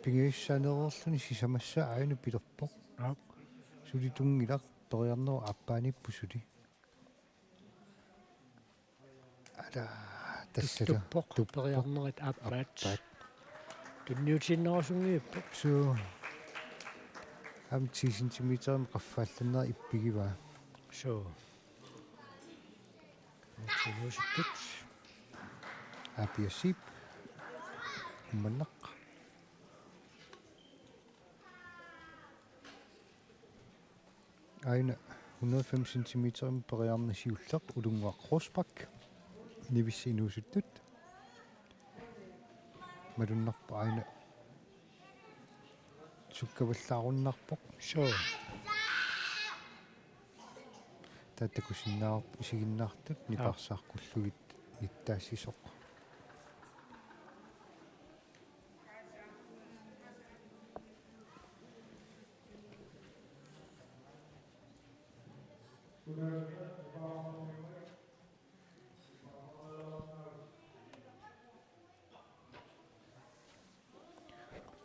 пингаюссаанерерлуни сисамассаа аину пилерпоқ сули тунгилақ периарнеру ааппааниппу сули ала тассала туппоқ периарнерит ааппаат тунниутиннерусунгииппо суу ам 10 сантиметрим qaffaallanner иппигиваа соо нууситтут апиасип маннақ айна 105 сантиметрим периарнисиуллеқ улунгуақ русбак нивиссинуусуттут малуннарпа айна суккаваллааруннарпоқ соо тааттакусиннаарп исигиннаартут нипарсааққуллугит иттаассисоқ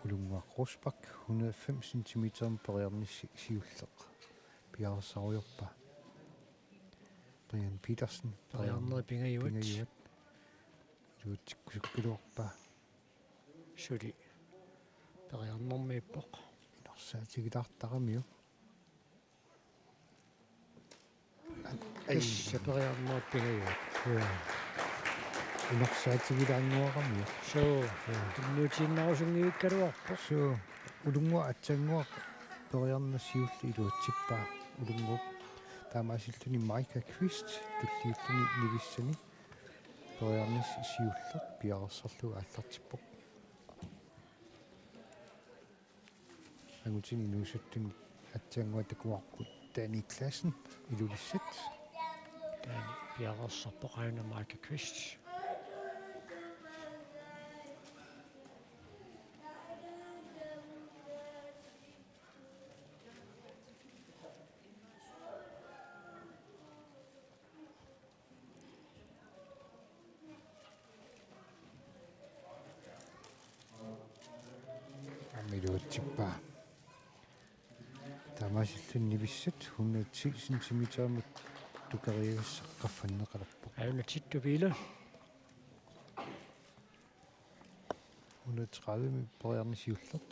улунгуаққорспак 105 cm периарнисси сиуллеқ пиарсаруйорпа Brian Petersen периарнери пингаюат юутиккусуккилуорпа сули периарнэрмииппоқ инерсаатигилаартарамиу эсса периарнери пингаюат инерсаатигилаангуарамиу соо иннуутииннарусунгииккалуарпоқ соо улунгуа атсангуа периарнассиулли илуутсиппаа улунгуп таамаасиллуни Майка Квист туллиуттуни нивиссани периарнис сиуллеқ пиарсерлуга аллартиппоқ агутини нуусуттуни атсангуа такуарпут Дани Классен илулиссат таани пиарерсарпоқ аана Майка Квист амилуутсиппаа таамаасиллун нивиссат 110 cm тукариагассаққаффаннеқалерпоқ аана титтувила 130 периарнисиуллеқ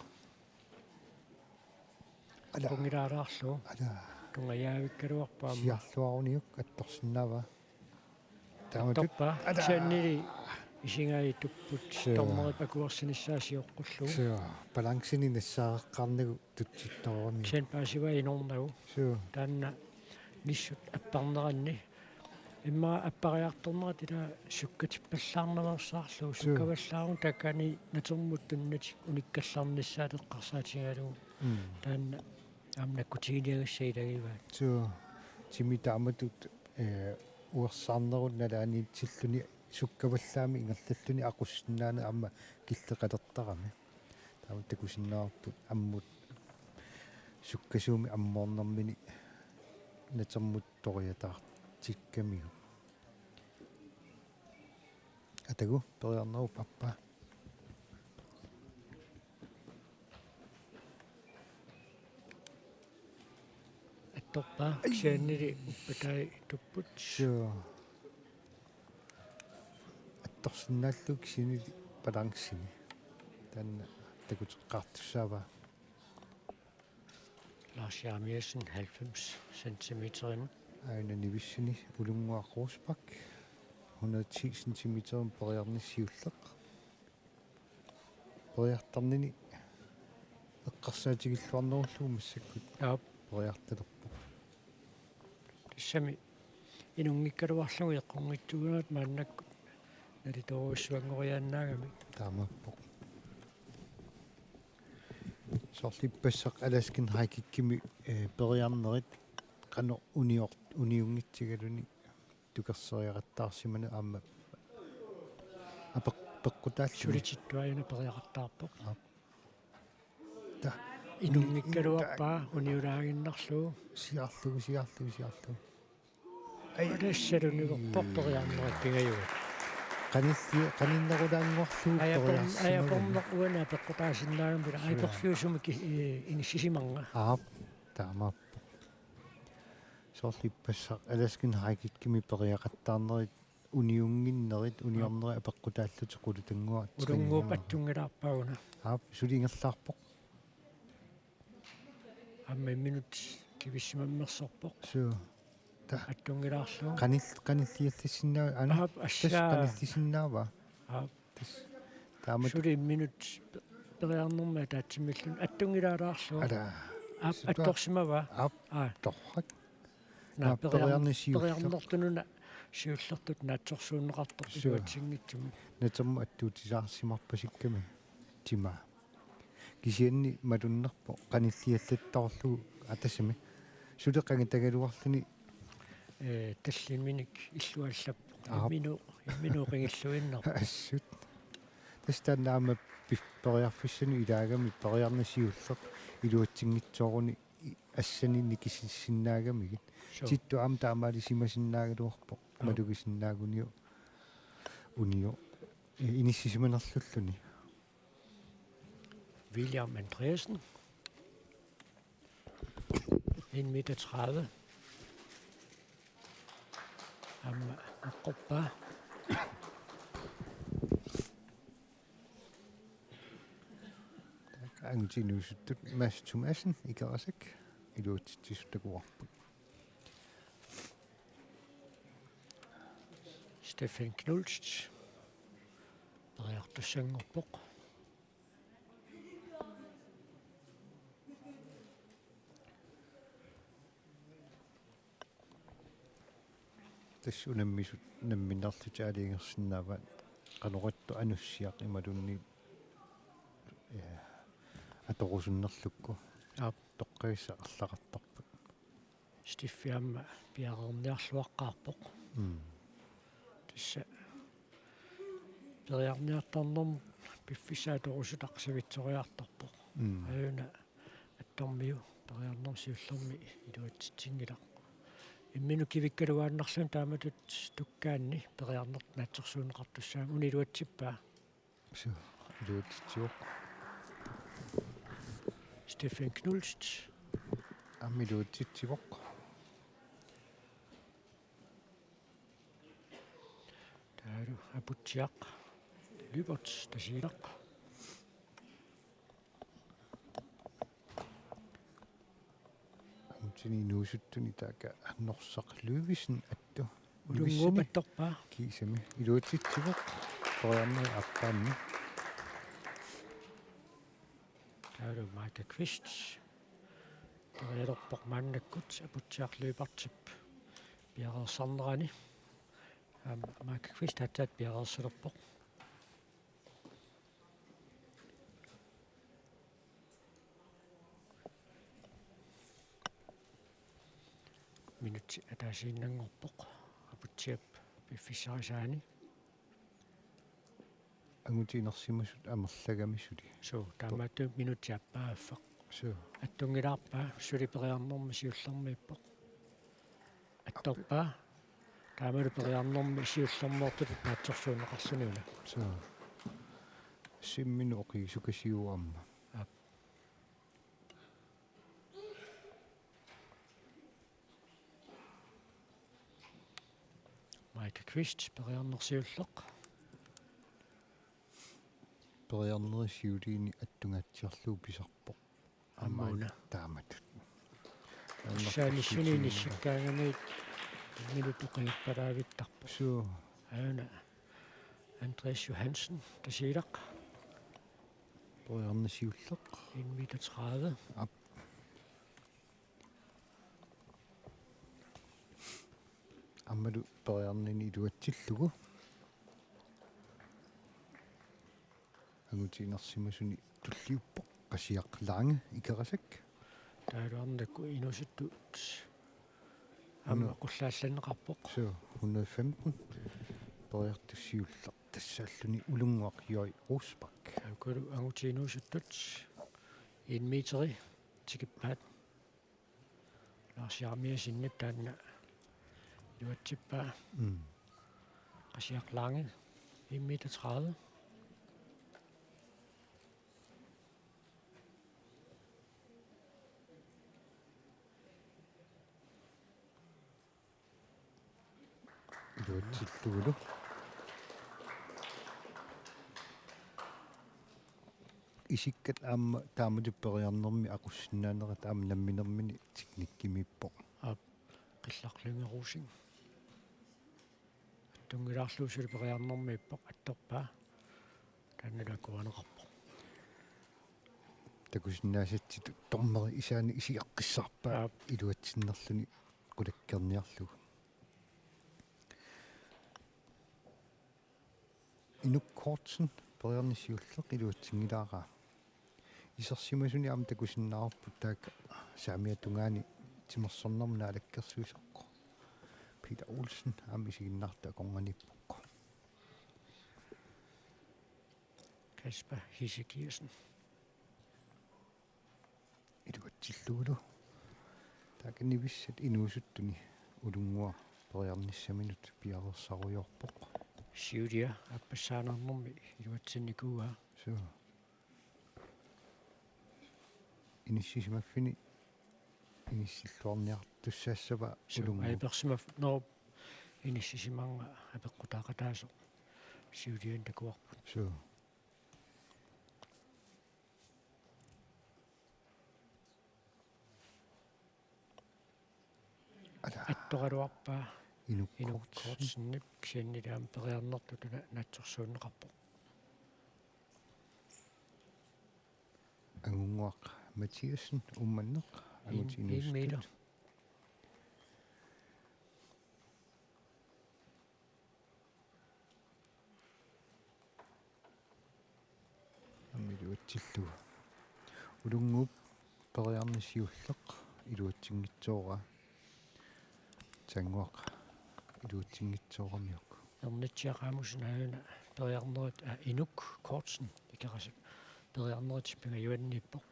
конгилаалаарлу ала тунгаяавиккалуарпаама сиарлуаруниук атторсиннаава топпа сианнили исингаи туппут Сиа. тормерипа куарсиниссаасиоққуллу сиа балансини нассааққарнагу тутситтоорами сен паасива инорнагу сиа таанна ниссут аппарнеранни имма аппариарторнера тила суккатиппаллаарнерсаарлу суккаваллаарун таккани натермуттуннати униккаллаарниссаатеққарсаатигалу таанна амна кутиниагассаилагиваа сиа тимитааматут уерсаарнерут налааниитсиллуни суккаваллаами ингерллуни ақуссиннаана амма киллеқалертарами таама такусиннаарпут аммут суккасууми аммоорнэрмини натермут ториатаартиккамигу атагу ториарнеру паппа атторпа сианнили уппатай туппут сиа атторсиннааллук синили балансини танна такутеққартуссаава Lars-Jamiessen 90 cm аина нивиссини улунгуаққорспак 110 cm периарниссиуллеқ периартарнини эққарсаатигиллуарнеруллугу массаккут яап периарталерпо тиссами инунгиккалуарлугу эққорнгитсугунат мааннакку налитооруссуангориааннаагами таамаппо сорлиппассақ аласкин хайкиккими периарнерит қано униунгитсигалуни тукерсериақаттаарсимана аама апеққутааллу сулититтуаина периақартаарпоқ та инунгиккалуарпаа униулаагиннарлуу сиарлугу алассалунигорпоқ периарнерат пингаюа каниннерулаангорлуу аяпорнеқ уана пеққутаасиннаагам пила айперлуусумик иниссисиманга таамааппо сорлиппассақ аласкин хайкиккими периақаттаарнерит униунгиннерит униорнери апеққутааллутеқулу тангуа улунгуу паттунгилаарпауна сулингерлаарпоқ амма минут кивиссимаммерсорпоқ суу аттунгилаарлуу каниллиаллиссиннаа ана каниллисиннаава таамат сули минут периарнерма таатсимиллун аттунгилаалаарлуу ала атторсимава торхак периарнертунуна сиуллертут наатсорсууннеқартор питуатсингитсуми натерма аттуутисаарсимарпасикками тима кисианни малуннерпо каниллиаллаттаорлугу атассами сулеқанги тагалуарлуни таллиминик иллуаллаппо иммину qingilluinner ассут тастанаама пиппериарфиссани илагами периарнасиуллеқ илуатсингитсооруни ассани никисиссиннаагамигит титтуам таамаали симасиннаагалуарпоқ малугисиннаагуниу унио иниссисиманерлуллуни William Andreasen 1,30 meter. Qoppa ангутинуусуттут Mads Thomasen икарасак илуутситсисутакуарпут Steffen Knulst periartussanngorpoq тассунаммисут намминнарлутаалиингерсинааваат каноратто ануссиақ ималунни аторусуннерлукку тоққиса арлақартарпут Stiffiamma piaqerniarluaqqaarpoq тасса периарниартарнэрм пиффисааторусут ақсавитсориартарпоқ аюна аттармиу периарнерм сиуллерми илуатситсингилақ иммину кивиккалуааннарлун тааматут туккаанни периарнерт наатсерсуунеқартуссаам унилуатсиппаа су илуатситсиоқ Steffen Knulst аммилуатситсивоқ таалу апутсиақ Lyberts тасилақ амтини нуусуттуни така аннорсақ Løvisen атту улунгууматторпаа кисами илуатситсивоқ тоярни аппаанни таалу Michael Kvist периалерпоқ мааннаккут апутсиақ Lybertip пиарерсарнерани Michael Kvist хатсаат пиарерсулерпоқ минути атаасииннангорпоқ апутсиап пиффисарисаани ангутинерсимасут амерлагамиссули суу таамааттуп минутиаппааффақ суу аттунгилаарпаа сулипериарнэрми сиуллэрмииппоқ атторпаа таамалу периарнэрми сиуллэрмуортут наатсерсуунеқарсуниуна суу симмину оқисукасиуамма Michael Kvist периарнерсиуллеқ периарнерсиулиини аттунгаатсиарлуу писарпоқ аммауна тааматут саанissuni ниссаккаагамиит минуту қииппалаавиттарпо суу аюна Andreas Johansen тасилақ периарнасиуллеқ 1,30 meter. аммалу периарнини илуатсиллугу ангутинерсимасуни туллиуппоқ қасиақлаанга икерасак таалуарнакку инусуттут амма қуллаалланеқарпоқ суу 115 периартуссиуллеқ тассааллуни улунгуақ йой русбак акулу ангутинусуттут 1 meter тикиппаат ларсиармиасиннат таанна юатсиппаа қасиақлаанга 1,30 meter. илуатсиллугулу исиккат аама таамалуппериарнерми ақуссинаанера таама намминермини тикниккимиппоқ qillaqlungeruusing тунгилаарлуусули периарнэрмииппоқ атторпаа таанналаккуанеқарпоқ такусиннаасатситу тормери исаани исиаққиссарпаа илуатсиннерлүни qulakkerniarlugu инуккортсен периарнисиуллеқ илуатсингилаараа исерсимасуни аама такусиннаарпут таак саамиатунгаани тимерсорнэрмна алаккерсуисаққо Peter Olsen amisiginnarta konganipukko. Kasper Hissekiersen. Iluatsilluulu. Takanivissat inuusuttuni ulungua periarnissaminut piaversarujorpoq. Siudia appassaanarnermi iluatsinnikua. So. Inissimaffini inissilluarniartussaassava ulungu. Aipersimaf no inissisimanga apeqqutaaqataaso. Siudian takuarput. So. Attoqaluarpaa Inukkorts. inukkortsnip kiannilaam periarnertu tuna natsorsuunneqarpoq. Angunguaq Mathiasen ummanneq angut meter. Amiluatsillu. Ulunguup periarnissiulleq iluatsingitsoora. Tanguaq iluatsingitsooramiuq. Ernitsiaqaamusnaayuna periarnerit inuk kortsen ikarasik. Periarnerit pingajuannippoq.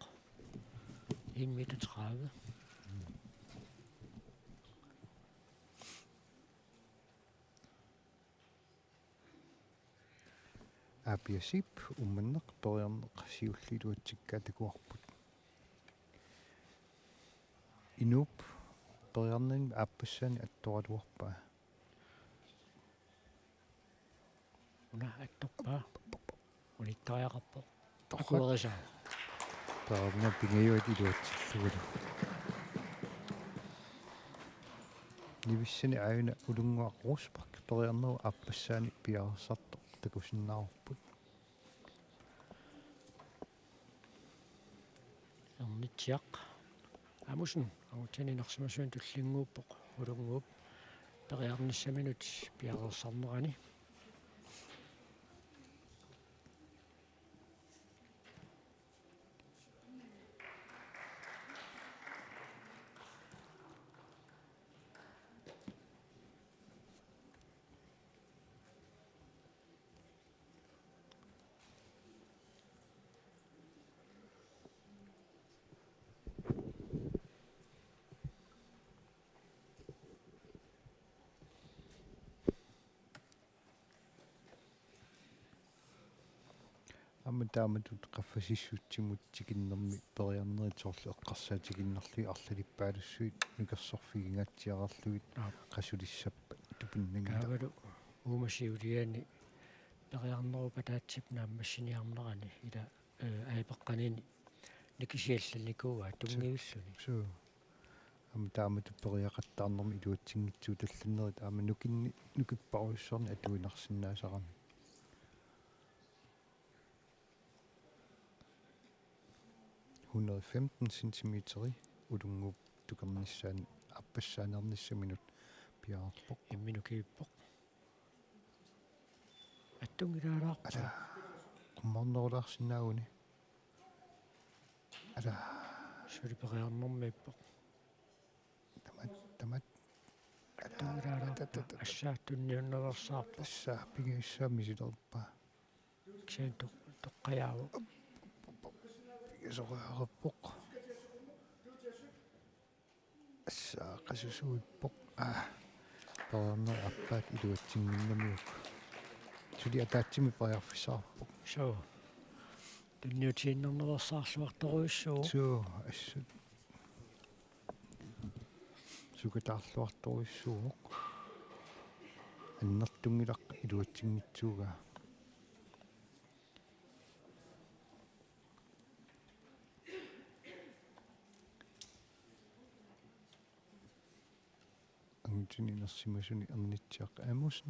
1 meter 30. Apiasip ummanneq periarneq siulliluatsikkaatakuarput. Inup periarnin appassaani attoqaluarpaa. Una attoqpaa. Unittariaqarpoq. Akuerisa. Periarna pingajuat iluatsilluulu. Nivissani aayuna ulunguaq Rosbach periarneru appassaani piarersartoq takusinnaarput. Ernitsiaq. Amusen agutianinersimasuun tullinguuppoq ulunguup periarnissaminut piarersarnerani. Амматааматут qaffasissuutsimut tikinnermi periarneritorlu eqqarsaatiginnerlui арлалиппаалуссуит нукерсорфигингаатсиарарлугит qasулиссаппа тупиннагила Kaavalu uumasiuliani periarnerupa taatsip naammassiniarnerani ila aipeqqanini nikisiallannikuuga tungivilluni. so амматаамату периақаттаарнерми илуатсингитсуу талланнерит аама нукинни нукиппаруйссорни атуинарсинаасарами 115 centimeteri ulungup tukernissaani аппассаанернissaminut piaarpoq Imminukiippoq. Attungilaalaarpa. ала qummarnerulaarsinnaauni ала Suli periarnermiippoq. tamat Attungilaalaarpa. Assaattunniunnerersaarpoq. tassaa pigiissaami silerpaa Kian toqqajaavu. pigisoqaarappoq assaa qasusuippoq periarner appaat iluatsinginnamiuk suli ataatsimi periarfissaarpoq So. Tunniutiinnernerersaarluartoruissuu. so assut sukataarluartoruissuuq аннертунгилақ илуатсингитсууга ангутини нерсимасуни ернитсиақ амусн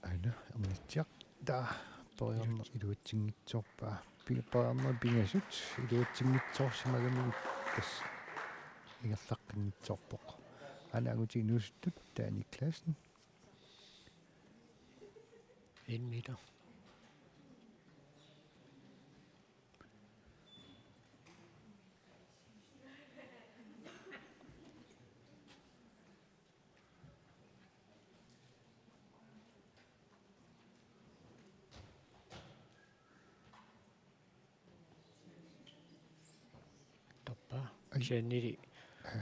ана ернитсиақ да periarner iluatsingitsoorpaa periarner pingasut iluatsingitsoorsimagami tas ingerlaqqinngitsoorpoq ana aguti inuusuttut taani klassen 1 meter. сианнили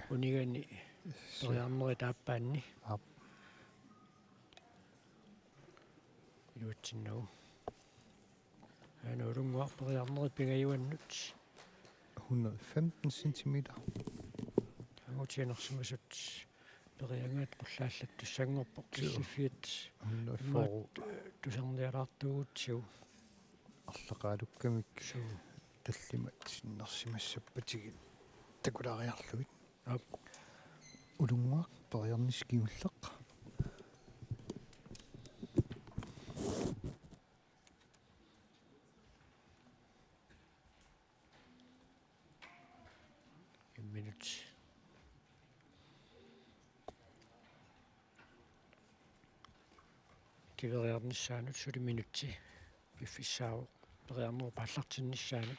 унигани периарнери тааппаанни ап илуатсиннагу анаулунгуар периарнери пингаюаннут 115 сантиметр агутианерсимасут периангаат qulлааллат туссангорпо киллиффиат 104 тусарниалаартугутсигу арлақаалуккамик суу таллимат синнерсимассаппатигит такулаариарлуит ап улунгуар периарнискиуллеқ минут кивериарниссаанут сули минутси пиффиссаавоқ периарнеру паллартинниссаанут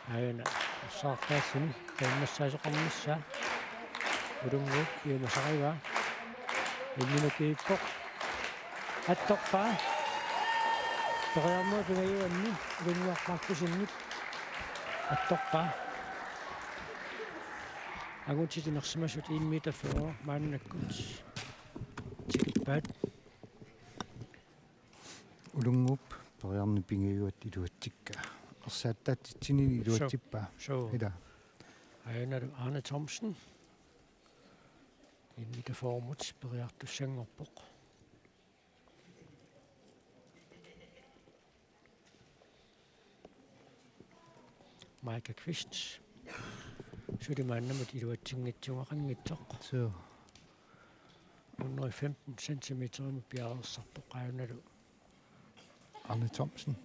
аена саартаассини таимассаасоқарнissaа улунгу иумасарива имминакииппоқ аттоқпаа периарнеру пигаюанни улунгуарпаарпусинник аттоқпаа агутитинерсимасут 1 метр 40 мааннаккут тикиппаат улунгуп периарни пингиуат илуатсикка ерсааттаатсинини илуатсиппаа соо ида аянал Arne Thomsen 1 метр 40 мут периартуссангорпоқ Michael Kvist сулимааннамат илуатсингитсугақангитсоқ соо 115 сантиметрими пиарерсарпоқ аяналу Arne Thomsen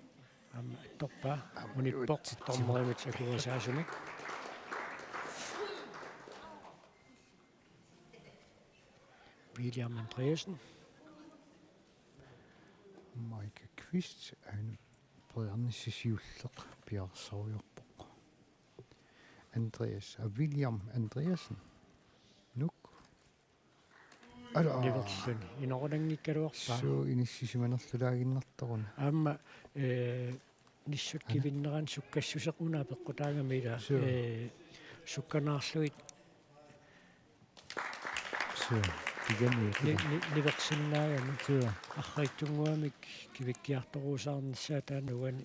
амма атторпаа униппоқ тормеримит акуасаасумик William Andreasen Michael Kvist айн периарниссисиуллеқ пиарсаруйорпоқ Andreas William Andreasen нук ниверсун инорулангиккалуарпаа соо иниссисиманерлулаагиннарторуна амма ниссут кивиннеран суккассусеқуна пеққутаагамила сукканаарлуит соо игани ниверсиннаагами соо арриттунгуамик кивиккиарторуусаарниссаа таануани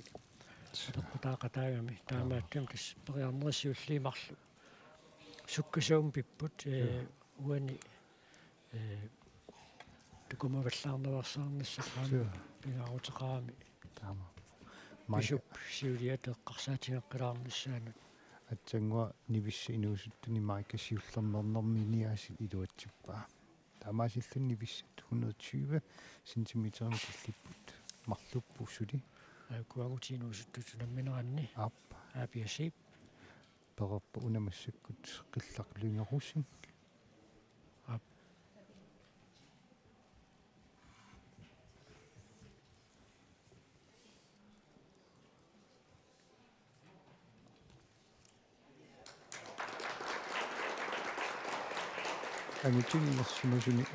пеққутаақатаагами таамааккам кис периарнерсиуллиимарлу суккасуум пиппут уани тукумаваллаарнаварсаарниссақаами пингаарутеқарами таама бишуп сиулиатеққарсаатингеққилаарниссаанут атсангуа нивисса инуусуттуни маикасиуллернернэрминиасит илуатсиппаа таамаасиллун нивиссат 120 сантиметрами киллиппут марлуппуссули куагутиинуусуттут намминеранни ап аапиасип перерпа унамассаккут қилларлуингерусин ап агутингерсимасуни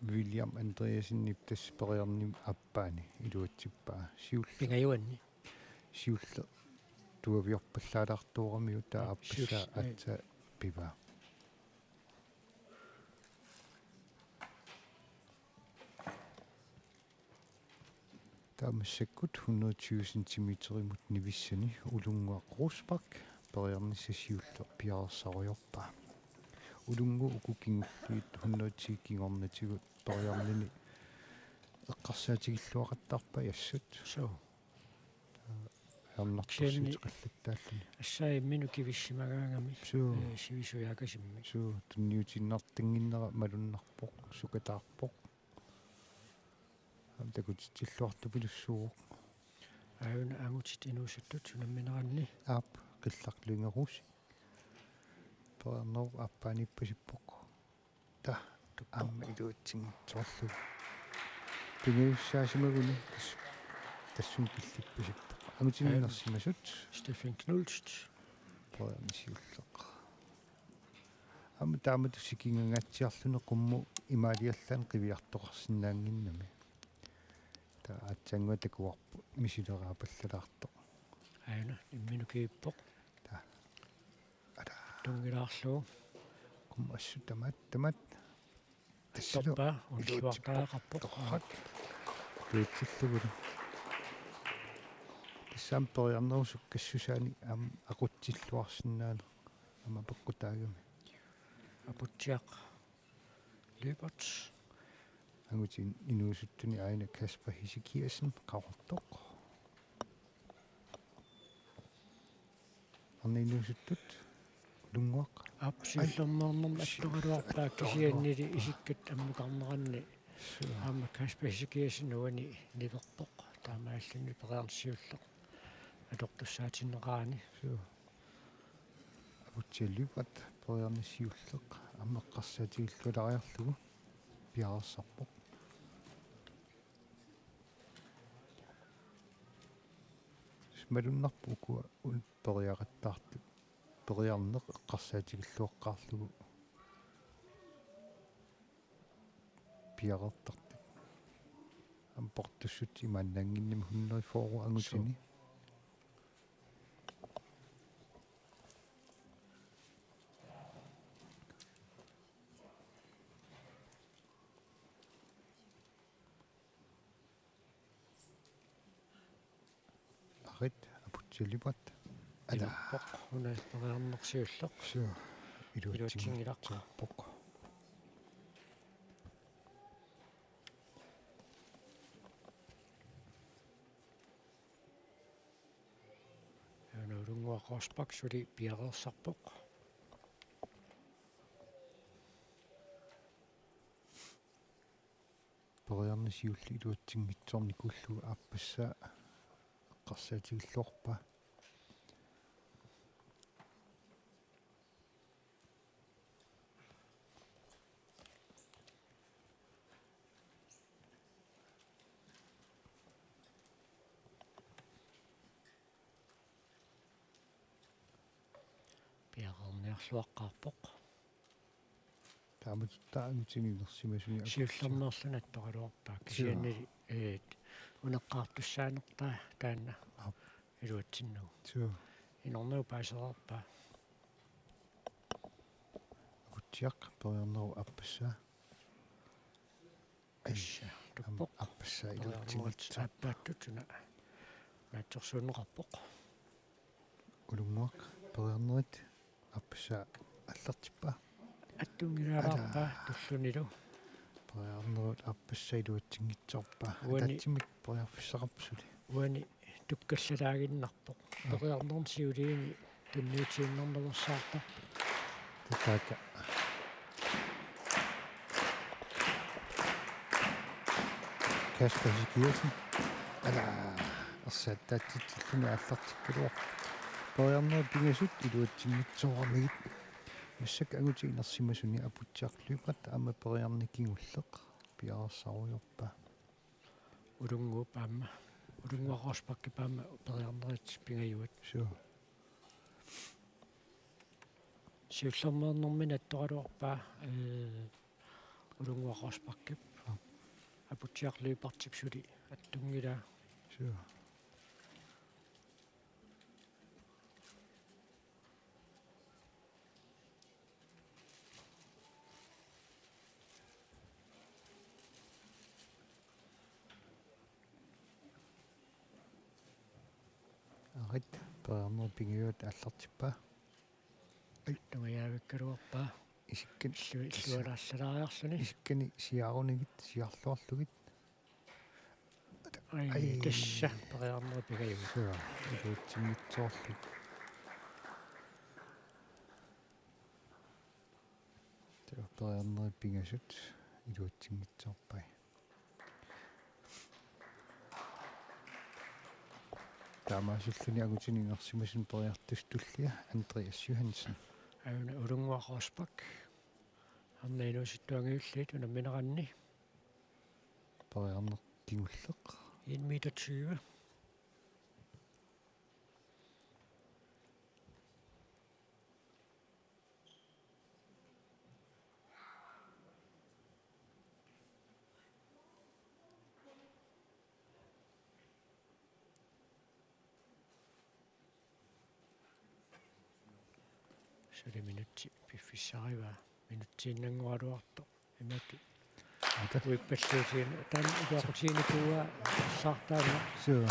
William Andreasen ниптас периарни аппаани илуатсиппаа сиулла пингаюанни сиулла туавиорпаллаалаартуорамиу таа аппасса атса пива таамассаккут 120 сантиметримут нивиссани улунгуа Росбак периарниссасиулла пиарсаруйорпаа улунгу укукингуллиит 110 кингорнатигут периарнини эққарсаатигиллуақаттарпа яссут соо амнартэрситеқаллаттааллани ассаа иммину кивиссимагаангами суу сивисуяакасимми суу тунниутиннартингиннера малуннарпоқ сукатаарпоқ амтакутиллуарту пилуссууоқ аавна агутит инуусуттут сунамминеранни аап қилларлуингерусси периарнеру аппааниппасиппоқ та амма илуатсингитсоорлу пингиуссаасимагуни тассун киллиппасиппоқ амутиннерсимасут Стефан Knudst периарнисиуллеқ амма таамату сикингагаатсиарлуне қумму имаалиаллаан қивиартоқарсинаангиннами та атсангуа такуарпу мисилераапаллалаарто aina imminu kiippoq ta ada tungilaarlugu kum assu tamat tassalo torpa unsuartaaqarpoq torrak tuitsillugulu тассаам периарнерусук кассусаани аама aqutsilluarsinnaanu ама паккутаагами апутсиақ липат ангутин инуусуттуни аина Каспер Хисикиасен qaqortoq арнинуусуттут улунгуақ апсиллэрмернэрм аттоқалуарпаа кисианнили исиккат аммукарнеранни аама каспасикиасин уани ниверпоқ таамааллуни периарсиуллеқ алортуссаатиннераани апутсиаллупат периарниссиуллеқ аммеққарсаатигиллулариарлугу пиарсарпоқ смалуннарпу ukua ун периақаттаарту периарнеқ эққарсаатигиллуоққарлугу пиарертарту ампортуссут имааннангинними 100 фору ангутини арит апутсилипат алаппоқ уна периарнерсиуллеқ суу илуутсингилаққарпоқ улунгуақорспак сули пиареерсарпоқ периарнисиулли илуутсингитсорни куллугу ааппассаа эққарсаатигиллуорпа пиарерниарлуаққарпоқ тааматуттаагутинилерсимасуни сиуллернерлуна аттоқалуарпаа кисианнили унеққартуссаанертаа таанна илуатсиннагу суу инорнуу паасерарпаа акутсиақ периарнеру аппассаа асса туппоқ аппассаа илуутсингитсаа аппааттутуна наатсерсуунеқарпоқ улунгуақ периарнерит аппассаа аллартиппаа аттунгилаалаарпаа туллунилу периарнерут аппассаа илуутсингитсорпаа уани ататсимик периарфиссақарпсули уани туккаллалаагиннарпоқ периарнерсиулиини тунниутииннэрнерсаарта татака Каспер Хисикиасен ала арсааттаатситсиллуни аллартиккалуар периарнерут пигасут илуутсингитсоорамигит массак агутигинерсимасуни апутсиарлуипат аама периарникигуллеқ пиарсаруйорпа улунгуу паама улунгуақорспакки паама периарнерит пингаюат суу сиуллермернэрмин аттоқалуарпаа улунгуақорспакки апутсиарлуипартип сули аттунгилаа суу арит периарнер пигиуат аллартиппаа тунгаяавиккалуарпаа исиккан иллуалааллалаариарлуни исиккани сиарунигит сиарлуарлугит ай тасса периарнер пигаюат суу илуутсингитсоорлу периарнер пигасут илуутсингитсоорпай таамаасуллуни агутининерсимасун периартустуллиа Андреас Johansen ауна улунгуақорспак арнинууситтуангиуллит унамминеранни периарнер кигуллеқ 1 meter 20 1 Sali minutti piffissariva minuttiinnangualuarto imatu ата uippalluusiin tan iqaqutiinikua sartaana суу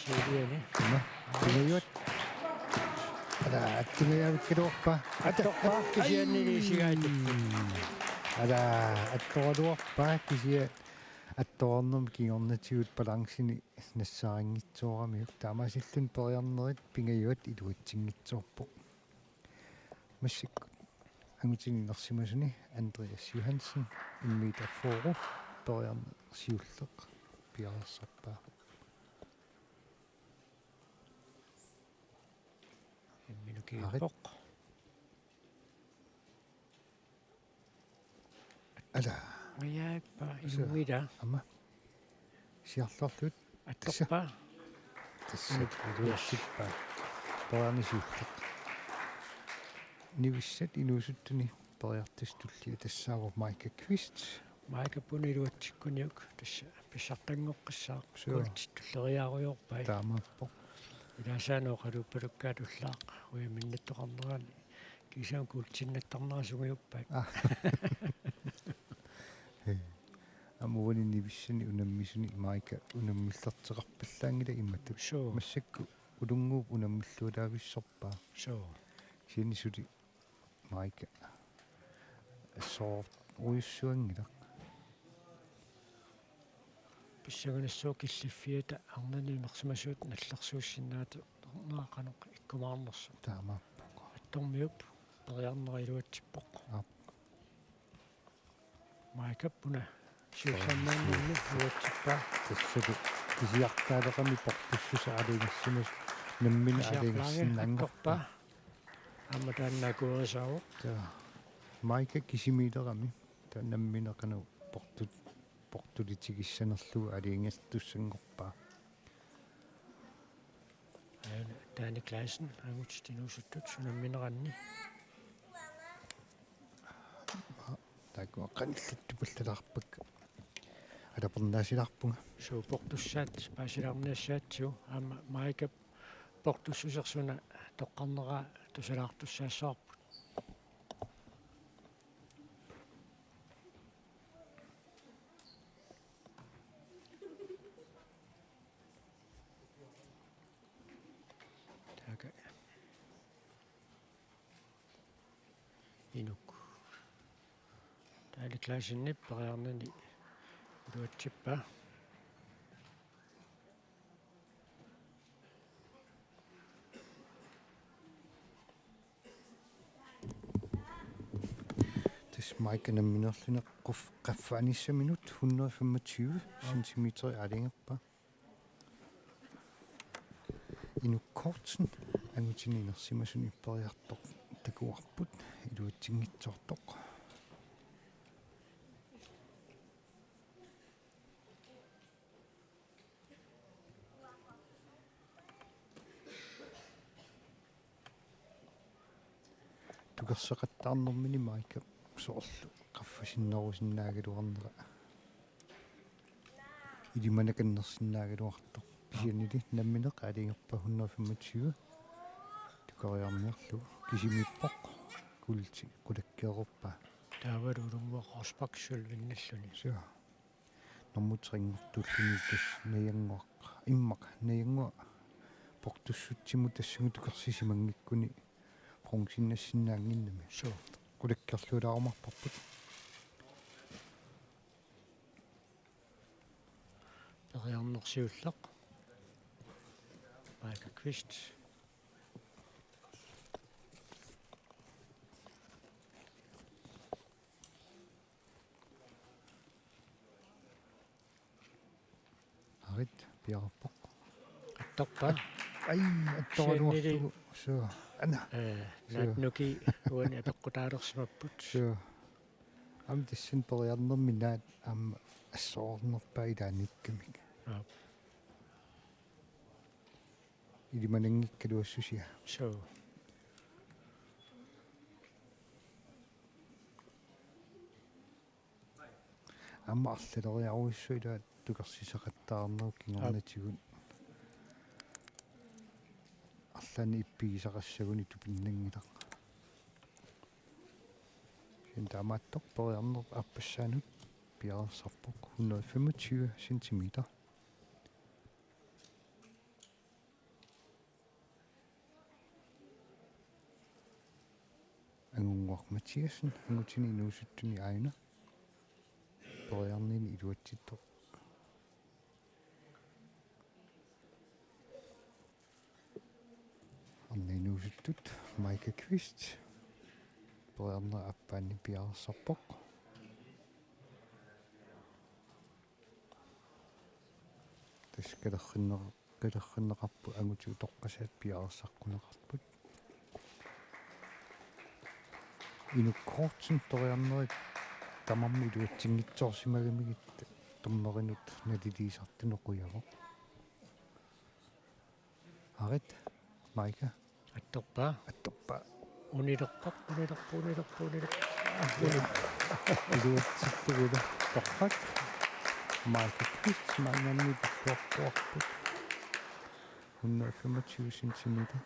siiliani ама тигаюат ада аттигаяавиккалуарпа атторпа кисианнилисигаату ада атторалуарпа кисия атторнум кигорнатигут балансини нассаарингитсорамиук таамасиллун периарнерит пингаюат илуатсингитсоорпо массик ангутиннерсимасуни Andreas Johansen иммитафору периарнер сиуллеқ пиарсарпаа минукииппоқ ала аяаппа инуида ама сиарлорлут атторпа тассат илуассиппа периарнисиуллеқ нивиссат инуусуттуни периартистулли тассаагу Майка Квист маакаппунилуатсиккуниук тасса писсартангоққиссаа Sure. култиттуллериаруйорпай таамааппо илаасаанооқалуппалуккаатуллаақ уиминнаттоқарнерани кисаан култиннаттарнерасугиуппат амуани нивиссани унаммисуни Майка унаммиллертеқарпаллаангила иммату соо массакку улунгууп унаммиллуулаависсорпаа соо синисули Майка соо уиссуангила писсагунассуу киллиффиата арнани мерсимасуут наллерсууссиннаату наақанеқ иккумаарнерсу таамааппо аттормиуп периарнерилуатсиппоқ маакаппуна сиулланнааннуни луатсиппаа тассалу кисиартаалеқами портуссуса алингиссимас наммина алингиссиннаангорпа амматааннакуерисаавоқ та Майка кисимилерами та намминеқану портулитигиссанерлугу алингиттуссангорпаа таани классен агутстинуусуттут сунамминеранни таку қаниллатту паллалаарпакка алапернаасилаарпунга суу портуссаат паасилаарниассаатсу аама маикап портуссусерсуна тоққарнера тусалаартуссаассаарпут така инук таали классиннип периарнани луатсиппа тас Майка намминерлуне qaffaanisса минут 125 сантиметр алингерпа инук кортсен ангутининерсимасуни периартоқ такуарпут илуатсингитсоортоқ tukерсеқаттаарнэрмини Майка соорлу qaffasиннерусиннаагалуарнера илиманаканнерсиннаагалуартоқ писианили намминеқ алингерпа 125 tukariarniarlu кисимиппоқ култи кулаккееруппа таавалулунгуаққорспаксул винналлуни сиа нормутрингортуллуни тас наянгуақ иммақ наянгуа портуссутсиму тассагу tukерсисимангиккуни фронсиннассиннаангиннами суу кулаккерлуулаарумарпарпут периарнерсиуллеқ Майка Квист арит пиарпоқ атторпа ай атторалуартугу сиа ана наатнуки уани апеққутаалерсимаппут сиа ам тиссин периарнерми наат ам ассоорнерпаа илааниккамик илиманангиккалуассусиа суу амма арлалериаруиссуилаат тукерсисақаттаарнеру кингорнатигут арлани иппигисақассагуни тупиннангилақ Damattok Poriarner Appassanut Piarsarpuk 125 centimeter. Angunguaq Mathiasen angutini nuusuttuni aina Poriarnini iluatsittoq arninuusuttut Maika Kvist Poriarner appaanni piarsarpoq таскалерриннеқарпу агуту тоққасаат пиаерсаққунеқарпут инуккоортсин ториарнерит тамарми илуатсингитсоорсимагамигит томмеринут налилиисартунеқуяво арит майка атторпаа унилерпуунилерпу илуатситтугула тоққат майка Kvist маннамми пиққуарпут 125 centimeter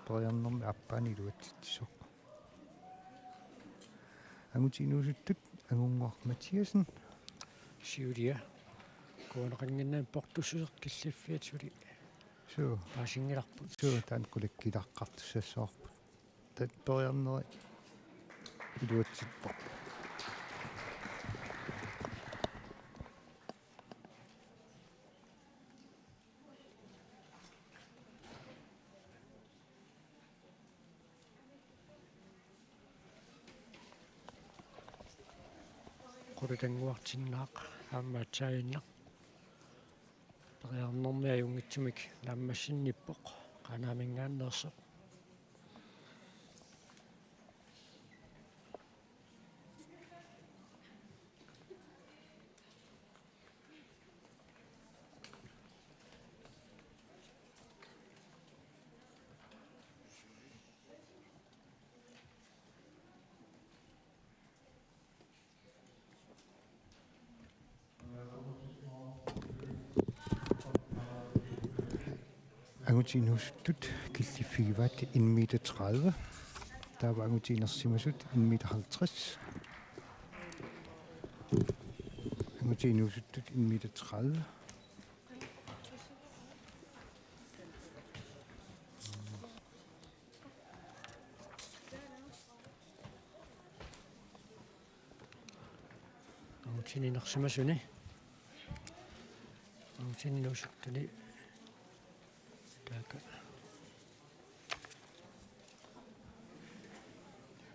ториарнерми аппаани илуатситсоқ агутинуусуттут агунгуар Матиасен сиулия коонеқангиннаан портуссусеқ киллиффиат сули суу паасингиларпут суу таан куликкилаққартуссассоорпут тат ториарнери илуатсиппоқ qulutangguartinnaaq аамаатсаиннақ периарнэрми аюнгитсумик нааммассинниппоқ qanaamингааннерсоқ агутинуусуттут киллиффигиваати 1 meter 30 таава агутинерсимасут 1 meter 50 агутинуусуттут 1 meter 30 агутининерсимасуни агутиннуусуттуни така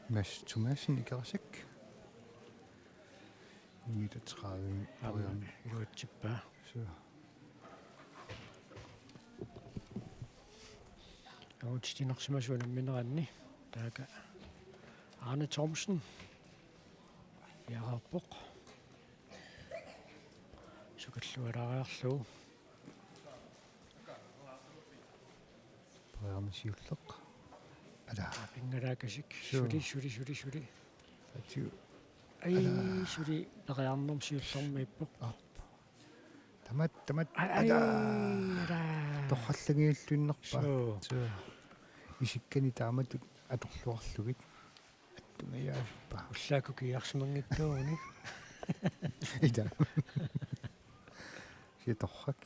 Mads Thomasen икерсак 1 meter 30 аамми илуатсиппаа så агутинерсимасуна минеранни така Arne Thomsen яарпоқ сукаллуалаариарлуу Brian Schifflock ala пингалаакасик Sure. сули atu ай сули периарнерм сиуллэрмииппоқ tamat ай ala torralлагиуллуннерпа so исиккани тааматут аторлуарлугит аттумаяаппа уллааку киарсимангиттууни ида ситоррак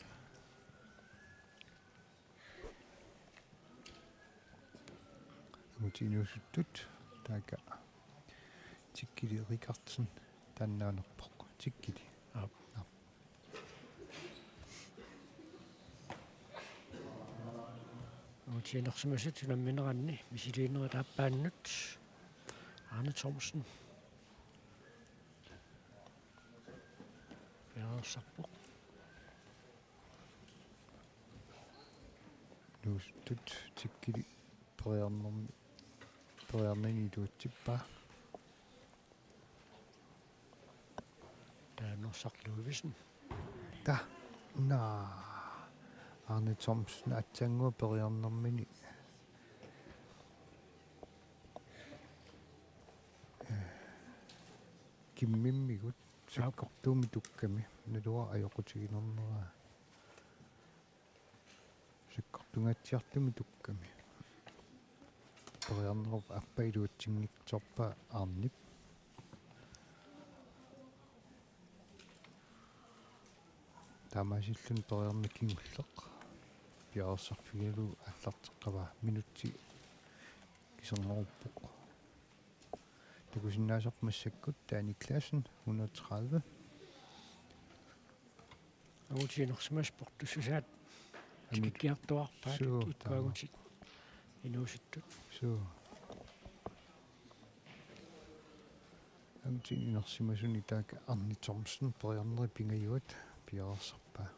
мутинуусуттут така тиккили Рикардсен таннаанерпоқ тиккили утинерсимасут сунамминеранни мисилиинери тааппааннут Arne Thomsen яарсарпоқ нуустут тиккили периарнини туутсиппа таанерсарлуивисен та на Arne Thomsen атсангуа периарнэрмини киммиммигут саккортууми тукками налуа аёқутигинернера саккортунгаатсиартуми тукками периарнерп аппаилуатсингитсорпа аарнип таамаасиллун периарниккингуллеқ пиарсарфигалу аллартеққава минутти кисернеруппоқ такусиннаасоқ массаккут таани классен 130 агутиинерсимас портуссусаат киккиартуарпаат иккуагутит инууситтут суу агутиинерсимасуни таак арни томсен периарнери пингаюат пиарсарпаа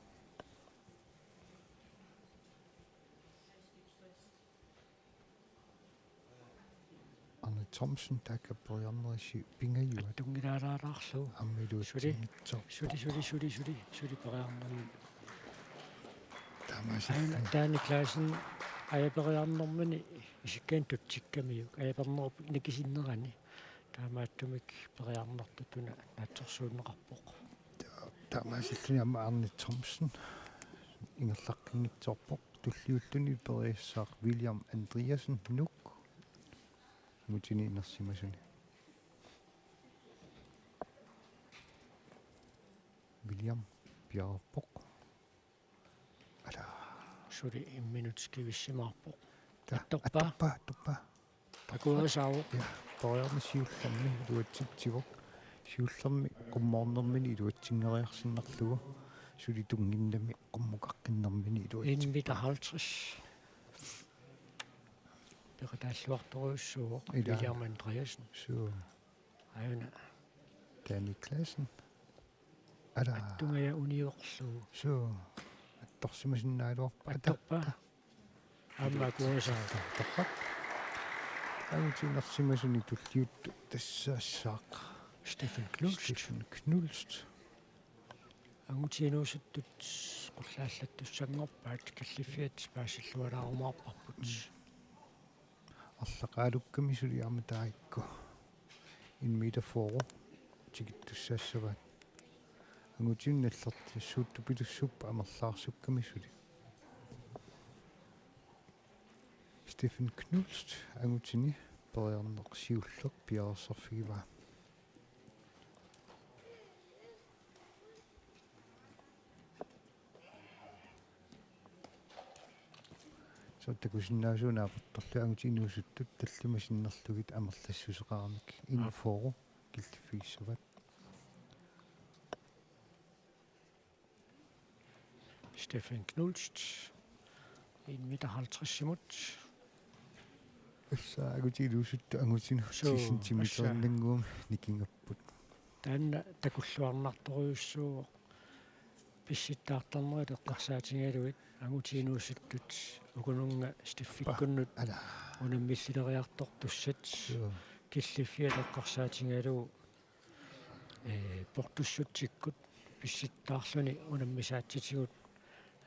Arne Thomsen taakka periarnerisi pingayuat тунгилаалаалаарсуу аммилуутсигитсоо сули периарнери таамаасилла таани клаасен аяпериарнэрмани исиккаан тутсиккамиук аяпернеруп никисиннерани таамааттумик периарнертутуна наатсорсууннеқарпоқ таамаасиллуни амма Arne Thomsen ингерлаққингитсорпоқ туллиуллуни периассаақ William Andreasen нук мутини нерсимасуни William Bjarpok ала сули имминутскивиссимаарпоқ таппа такуасаавоқ я периарнисиуллерми илуатситсивоқ сиуллерми қуммоорнермини илуатсингериарсиннарлугу сули тунгиннами қуммукаққиннэрмини илуатсик 1,50 перетааллуарторуйуссууоқ William Andreasen суу аюна Danny Klassen ала аттунгая униоқлуу суу атторсимасиннаалуарпа атторпа амма куасаа таққат агутинерсимасуни туллиутту тассаассаақ Stefan Knulst агутинуусуттут қуллааллаттуссангорпаат каллиффиат паасиллуалаарумаарпарпут арлақаалукками сулиарма таикку 1 meter forward тигиттуссаассаваат агутинналлерти сутту пилуссуппа амерлаарсукками сули Stefan Knulst агутини периарнеқсиуллеқ пиарсарфигива соттакусиннаасуунаапперлу агутинуусуттут таллимасиннерлугит амерлассусеқарамик инфору киллиффигиссават Stefan Knulst 1,50 симут асса агутинуусутту агутину 10 сантиметриннангуум никингаппут таанна такуллуарнарторуйуссуу писситтаартарнери теққарсаатингалуит агутинуусуттут укунунга стиффиккуннут ала унаммиллилериартор туссат киллиффиа теққарсаатингалу портуссутсиккут писситтаарлуни унаммисаатситигут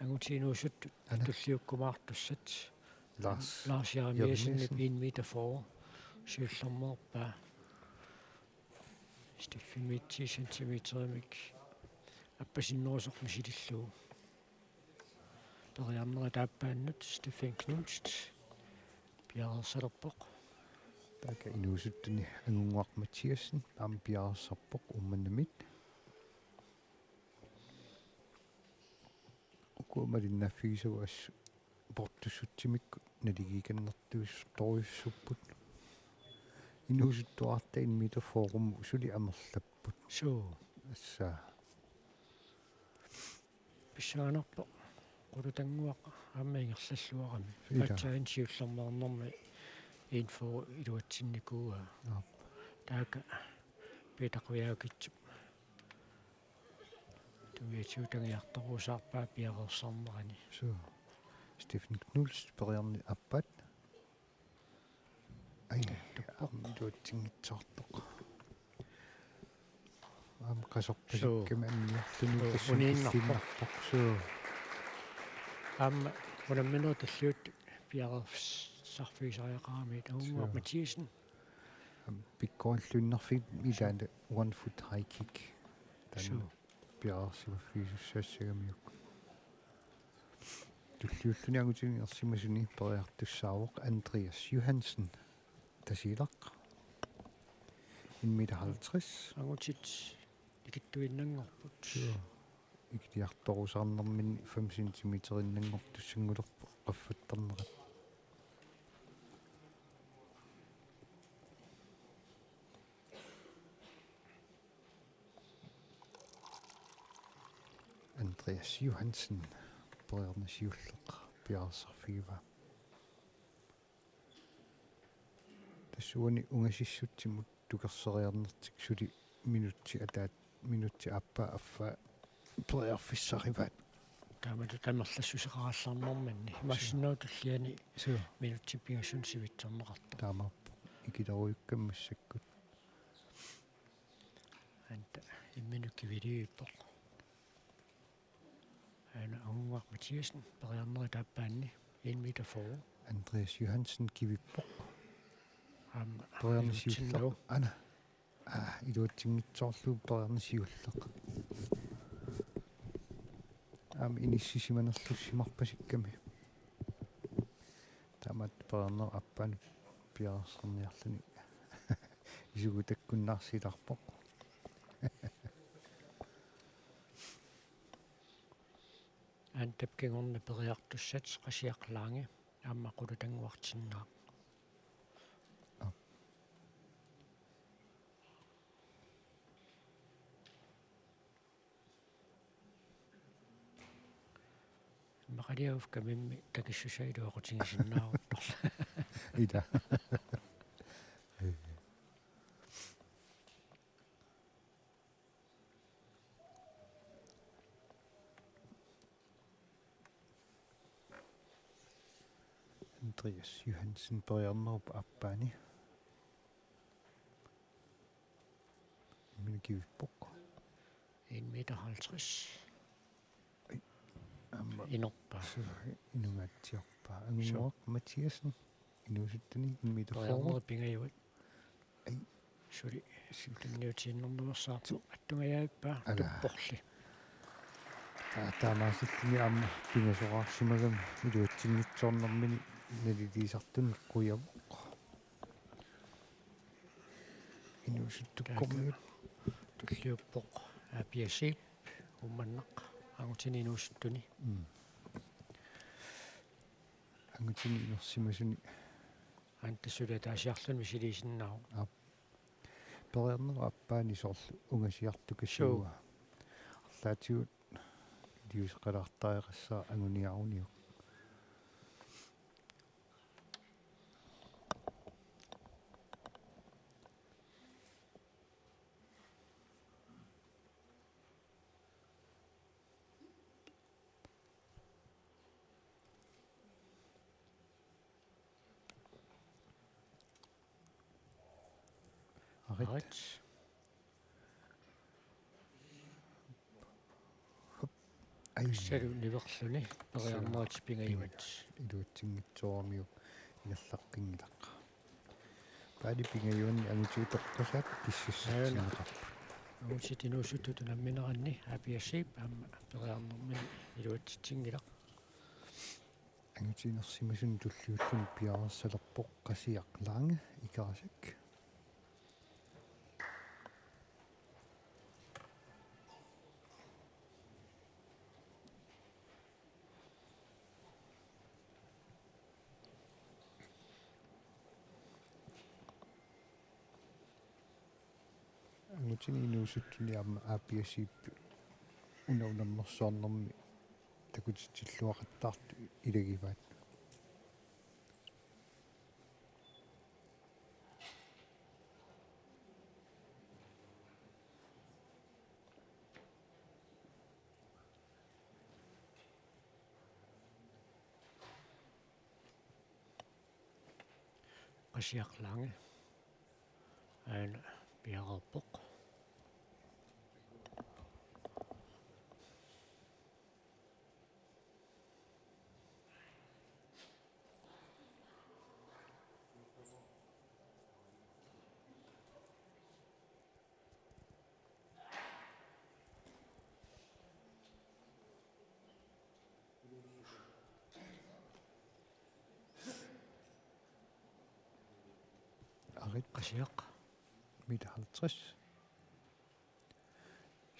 агутинуусуттут туллиуккумаартуссат Lars Jeremiasen 1 meter for сиуллэрмерпа Stefan 10 centimeter-мик аппасиннерусоқми силиллуу периарнери тааппааннут Stefan Knulst пиарсалерпоқ така инуусуттуни ангунгуақ Матиассен ам пиарсарпоқ умманнамит укуумалиннаффигисуас портуссутсимикку налигиканнертуис торуйуссуппут инуусуттуарта 1 meter форум сули амерлаппут суу ассаа писсаанерпо qulutangguaqa ааммаингерллаллуарами атсаан сиуллэрмаарнэрми инфо илуатсинникууа таака петақуяукитсуп тугиатсуутангиарторусаарпаа пиарерсарнерани суу Stefan Knulst периарни аппат ай туппортингитсаартоқ ам қасорпасиккама анниарлуни суу амма унамминер таллуут пиарерсарфигисариақарамит агунгуа Матиаsen пиккоаллуннерфит илаана 1 foot high kick тан пиарсиффигиссаассагамиук туллиуллуни агутини ерсимасуни периартуссаавоқ Andreas Johansen тасилақ 1 meter 50 агутит икиттуиннангорпут икиартторусаарнэрмини 5 см туссангулерпо qaffuttarnerat Andreas Johansen Bernersiulleq piarsarfiva tassuani ungasissutsimut tukerseriarnertik suli minutti ataat minutti appa affa Bernerfissarivat таамата тамерлассусеқаралларнэрманни массиннаутуллиани суу минутси пингасун сивитсернеқарто таамарпу икилеруйуккаммассаккут анта имминукки вилииппо ана ангуақ Матиасен периарнери тааппаанни 1 meter for Andreas Johansen kivippoq амма Bernersiulleq ana илуатсингитсоорлуу Bernersiulleq иниссисиманерлуссимарпасикками таамат Berner аппану пиарсерниарлуни исугу таккуннаарсиларпоq антапкигорна периартуссат qasiaqlaangi амма qulutangуартиннаа мақалиауф камимми такиссусаилуақутингисиннаарутторла ида Andreas Johansen Bernerp appaani min kivippoq 1 meter 50 amma inorpa inumatsiorpa anguaq Mathiasen inusuttani 1 meter периарнери пингаюат ай сули сиутанниутииннэрнуерсаарпу аттунгаяаппаа туппорли таамааситтими аама пингасоқарсимагам илуатсингитсоорнэрмини налилисартун қуявоқ инусуттуккормиут туллиуппоқ апиасип умманнақ агутини инуссуттуни ангутини инерсимасуни антассула таасиарлун мисилисиннаару Berner аппаани соорлу унгасиартукассууа арлаатигут диусеқалаартаеқассаа агуниаруниу арит салу ниверлуни периарнерит пингаюат илуатсингитсоормиу иналлаққингилақ паали пингаюани агутиутоққасаат киссуссаанеқарпу агутит инуссуттут намминеранни апиасип амма периарнермини илуатситсингилақ ангутинерсимасун туллиуллун пиарерсалерпоқ қасиақлаанга икарасак ангутини инуусуттуни аама аапиасииппи унаунаммерсуарнэрми такутитсиллуақаттаарту илагиваат qasiaqlaangi aana piaqerpoq арит qasiaq мит 50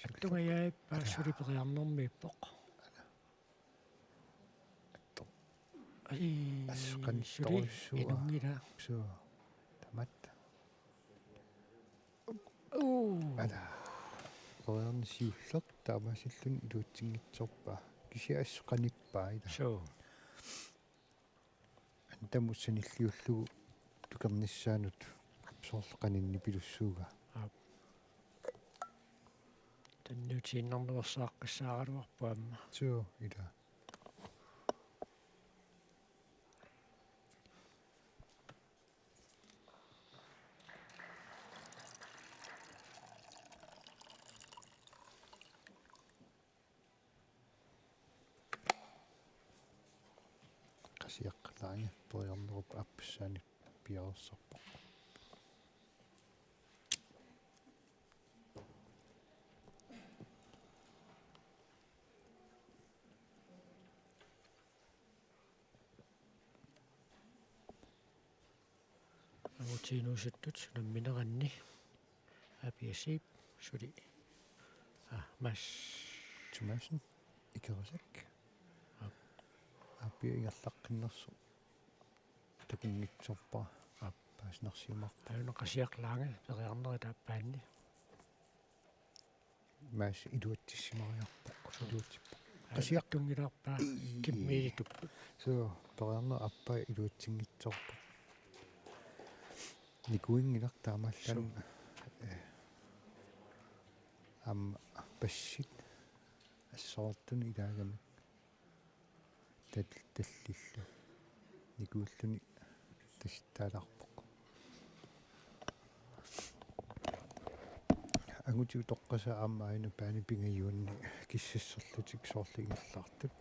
аттугаяаппаа сулипериарнэрмииппоқ асқан сули торissua инунгила so tamat ала qoyarni siulleq taamasillun iluutsiнгitsorpaa kisiassqanippaa ila so antamussanilliullugu tukernissaanut soorleqaninni pilussuuga таннуутииннэрнерсааққиссаагалуарпуамма so ila qasiaqqalaanga poriarnerup appussaani piarersarpoq агутиинуусуттут намминеранни апиасип сули мас tumassen ikerasak апиингерлаққиннерсу такунгитсорпаа пааснарсиумар паунеқасиарлаанга периарнери тааппаанни маас илуатсимариарпоқ илуатсиппоқ qasiartungilаарpaa kimmiilituppu so периарнер аппаа илуатсингитсорпоқ никуингилар таамааллан ам пассит ассоортуни илаагами таллиллу никууллуни тасситаалаарпоқ агутиу тоққаса аамаина паани пингаюунни киссассерлутик соорлигиллаартут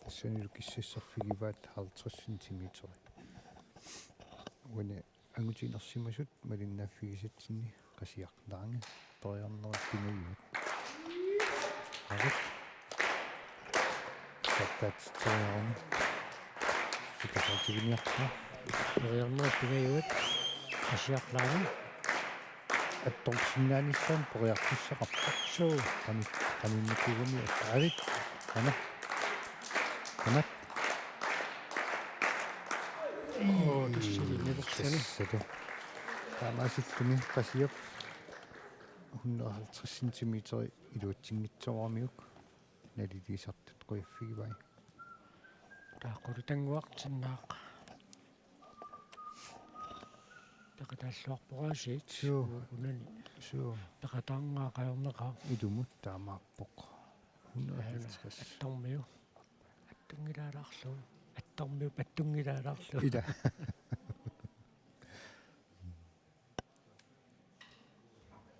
тассанилу киссассерфигиваат 50 сантиметр уне агутинерсимасут малиннааффигисатсинни qasiarlaanga periarnerat pingayuut арит таттаатсиарни сикасаатигиниарпа периарнери пигаюут qasiarlaanga атторсинааниссаан пориартиссақарпа so канинникугуми арит ана тассилиннерсани сато таамаасиллуни qasiap 150 сантиметр илуатсингитсорамиук налилисартут қуйаффигивай тааққулутангуартиннаақ пекатааллуарпораасиит унани суу пекатаангаа қаернеқаа идумут таамааппоқ 150 аттормиу аттунгилаалаарлу аттормиу паттунгилаалаарлу ида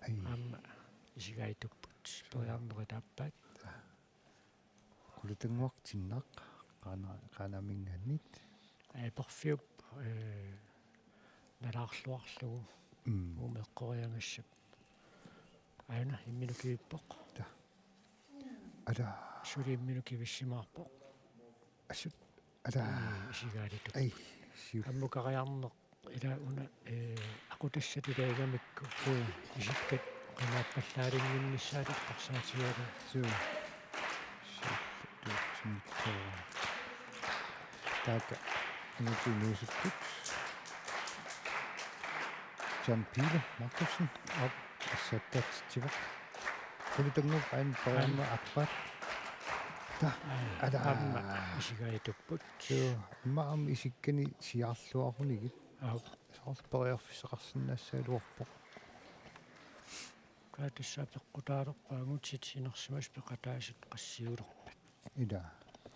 ай амма исигаитуппут периарнери тааппаат кулутангуартиннаақ qaanamingannit перфиуп налаарлуарлугу умеққориангассап аана имминукивиппоқ ала сулиимминукивиссимаарпоқ асут ала исигаалиту ай сиу аммукариарнеқ ила уна aqutassatulaigамикку фуи исиккат qinaappallaalinnginnissaalit qarsaatiala суу така нутинусуттут John Peter Markussen op ассаттаатсивақ кулутангуп айн параама аппат та ада амма исигаитуппут суу маам исиккани сиаарлуарунигит соорпериарфисеқарсинассаалуарпоқ каатиссаапеққутаалерпаагут синерсимас пеқатаасит qassiulерпат ила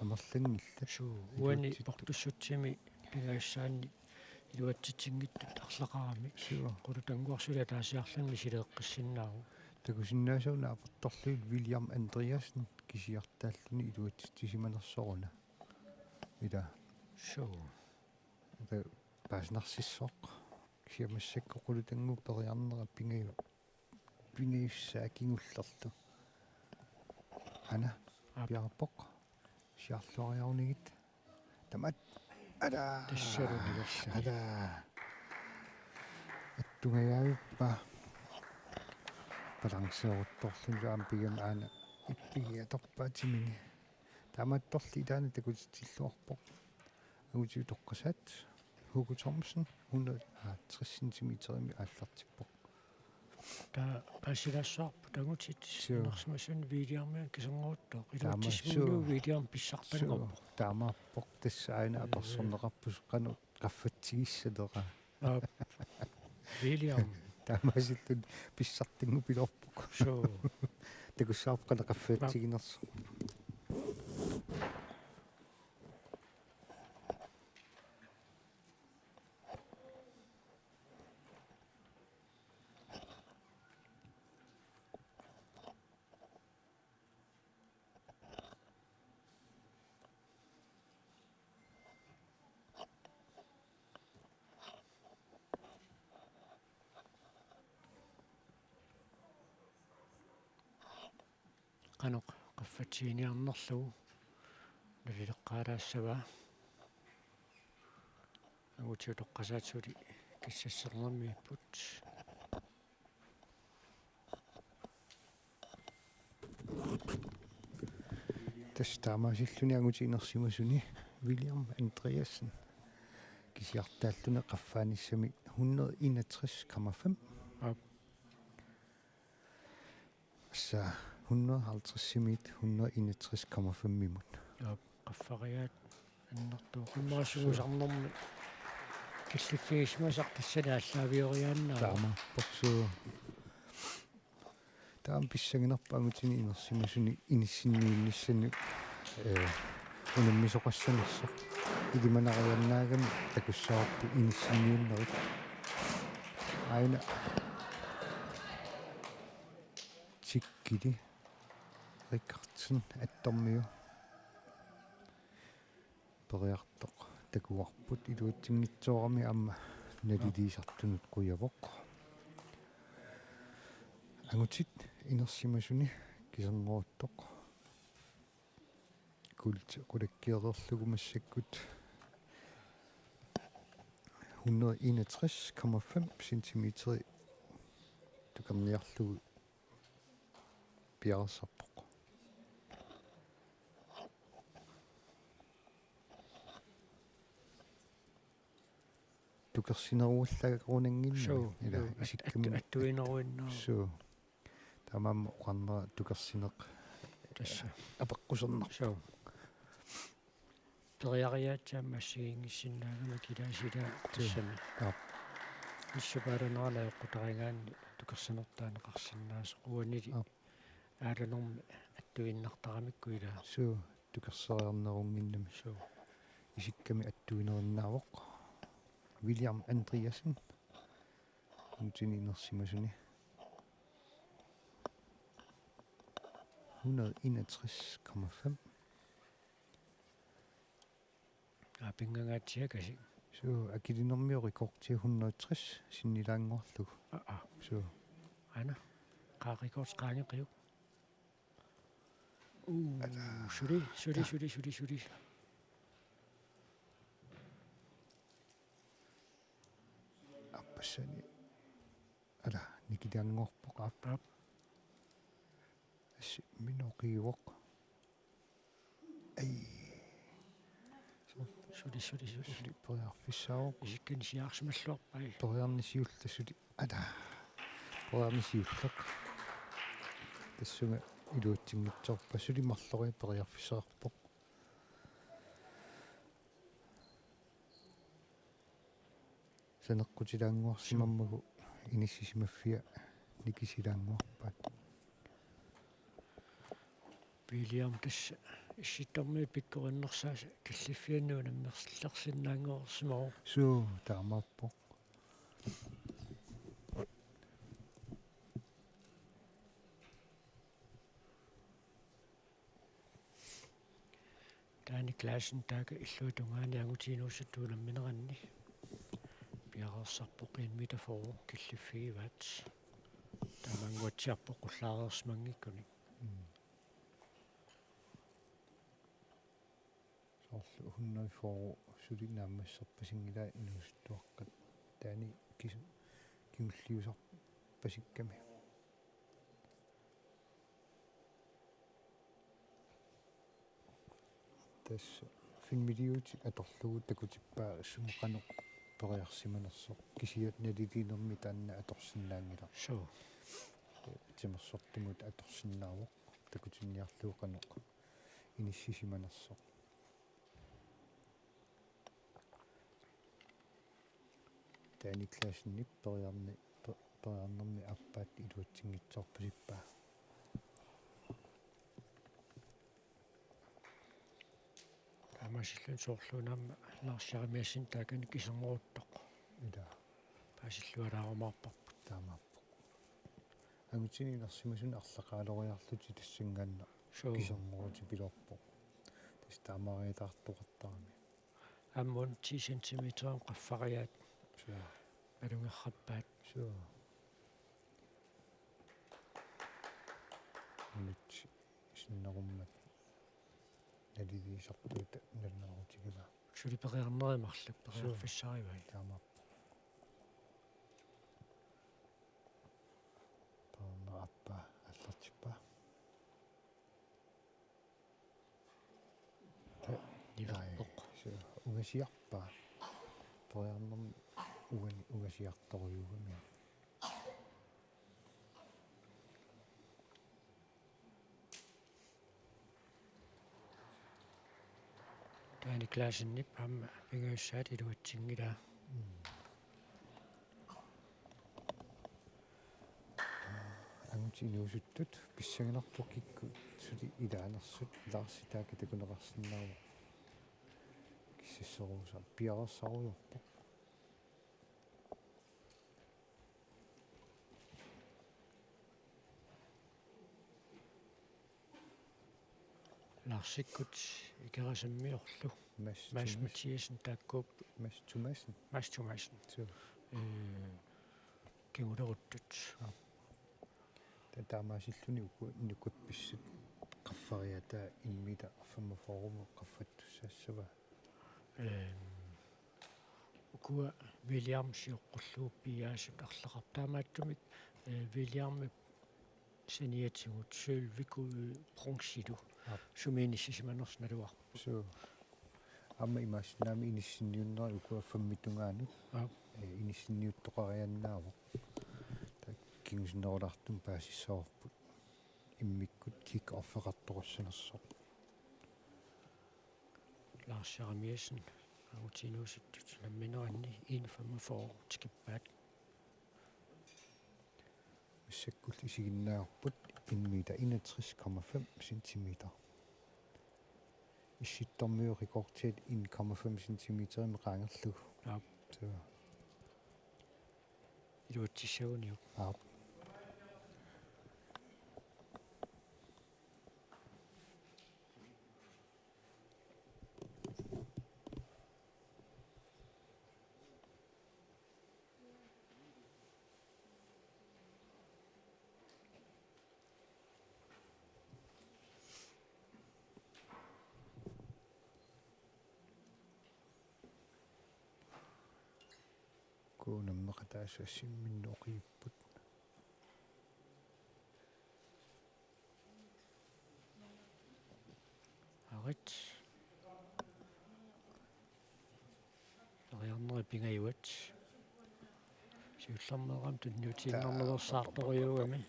амерлангилла суу уани портуссутсими пигаиссаанни илуатситсингиттут арлақарами суу кулутангуарсула таасиарланни силеэққиссиннаару такусиннаасауна апорторлуит Вильям Андреассен кисиартааллуни илуатситсиманерсоруна ила суу да паснарсиссоқ кисиамассакко кулутангу периарнера пингаюссаа кингуллерлу ана пиарпоқ сиарлуариарунигит тамат ада тассалунигерса ада аттугаяавиппа балансеорутторлу аампигам аана иппигиаторпаатимини таамаатторли таана такутитиллуарпоқ агути тоққасаат Hugo Thomsen 160 centimeterimi ааллартиппоқ та пасилассаарпу тагутит нерсмасун видиармиан кисонгоруттоо Таама, илуутсимулу суу. видиарм писсартангорпо таамааппоқ тассааина аперсорнеқарпус қану qaffatigissadera видиарм таамааситтун писсартингу пилорпоқ суу такуссаарпқана qaffatiginersu qanoq qaffatiiniarnerlugu naliliqqaalaassava agutiu toqqasaatsuuli kissassernermiipput тас таамаасиллуни агутиинерсимасуни William Andreasen кисиартааллуна qaffaanissamik 161,5 assa 150 161,5 mimut qaffariaat аннэртуу qimmarasuusarnermi киллиффигисмасар тассана аллаавиориааннаа таамааппорсуу таам писсагинерпа агутини инерсимасуни иниссинниинниссани унаммисоқассанерсо илиманарианнаагами такуссаарпу иниссинниуннерит аина тиккили риккартсен аттормиу периартоқ такуарпут илуутсингитсоорами аама налилиисартунут қуявоқ агутит инерсимасуни кисернеруттоқ култ кулаккиерерлугу массаккут 161,5 centimeter тукарниарлугу пиарсарпоқ тукерсинеруаллагакорунангилла ила исикками аттуинеруиннаа суу тамаама оқарнера тукерсинеқ тасса апеққусернер суу периариаатсаам массигингиссиннаагама килаасила тассами иссапааранерала эққутаригаанни тукерсинертаанеқарсинаас уанили ааланорми аттуиннартарамикку илаа суу тукерсериарнерунгиннами суу исикками аттуинериннаавоқ William Andreasen утининерсимасуни 161,5 апингагаатсиакаси суу акилинэрмиори кортиа 160 синнилаангорлугу суу ана qaarikors qaaniqiu сули аппассани ала никилиангорпоқ асси миноқиуоқ ай сули поярфиссаоқ исиккани сиаарсималлуарпай поярнисиуллассули ала поярнисиуллақ тассунга илуутсингитсорпа сулимарлори поярфиссеқарпоқ санеққутилаангуарсимаммагу иниссисимаффиа никисилаангуарпаат William тасса исситторми пиккориннерсааса киллиффианнуна мерсиллерсиннаангоорсимау суу таамааппоқ таани классен таага иллуутунгаани агутиинууссаттуунам минеранни пиарерсарпоқ метафор киллиффигиваат таамангуатсиарпоқ қуллаарерсмангиккуни соорлу 100 сулинааммассерпасингилаа инуустуаққат таани кимуллиусар пасикками тас финмилиути аторлугу такутиппаа сумеқанеқ периарсиманерсоқ кисиат налилинерми таанна аторсинаангила So. тимерсортумут аторсинаавоқ такутинниарлуоқанеқ иниссисиманерсоқ таани классиннип периарнерми аппаат илуатсингитсоорпасиппаа Амасиллун соорлуунамма лаарсиаримиассин таакани кисернеруттоқ. ида паасиллуалаарумаарпарпут. таамааппо агутининерсимасуна арлақаалориарлути тассангаанна So. кисернерути пилорпо тас таамариатаартоқартарами Аммун 10 cm qaffariaat соо алунгерраппаат. соо нут синнеруммат наливисартуута налнерутигила Сулипериарнеримарлук периарфиссаривай. таамааппо таамааппа аллартиппа Ниверпоқ. соо угасиарпаа периарнерми угасиарторюугами Таани классиннип амма пингаассаат илуатсингилаа. ангутиниусуттут писсагинарпо кикку сули илаанерсут лаарситааки такунеқарсинаава киссассорууса пиарерсаруйорпо Лаарсиккут икерасаммиорлу. Мас Матиасен тааккууп мас тумасен Мас Тумасен. соо Кингулеруттут. таамаасиллуни уку нукут писсут qaffariata иммита аффамафоруму qaffаттуссаассава Ukua William сиоққуллууппиаасут арлақартаамааттумик William сениатсигут сølviku бронхсилу суминиссисиманерс налуарпу. соо амма имааснаами иниссинниуннери уку аффаммитунгаанут иниссинниуттоқарианнаава кингснерулартум паасиссаорпут иммиккут кик оффеқартоқассанерсо Лаарсиарамиассен агутинууситтут намминеранни 1,45 тикиппаат миссаккул исигиннаарпут 1,61,5 сантиметр исситтормиу рекордтиат 1,5 сантиметр меқаангерлуг соо илуатсиссагуниу куунаммеқатаассассимминнуоқииппут арит лариарнери пингаюат сиуллармеерам тунниутииннэрнерсаарторюугами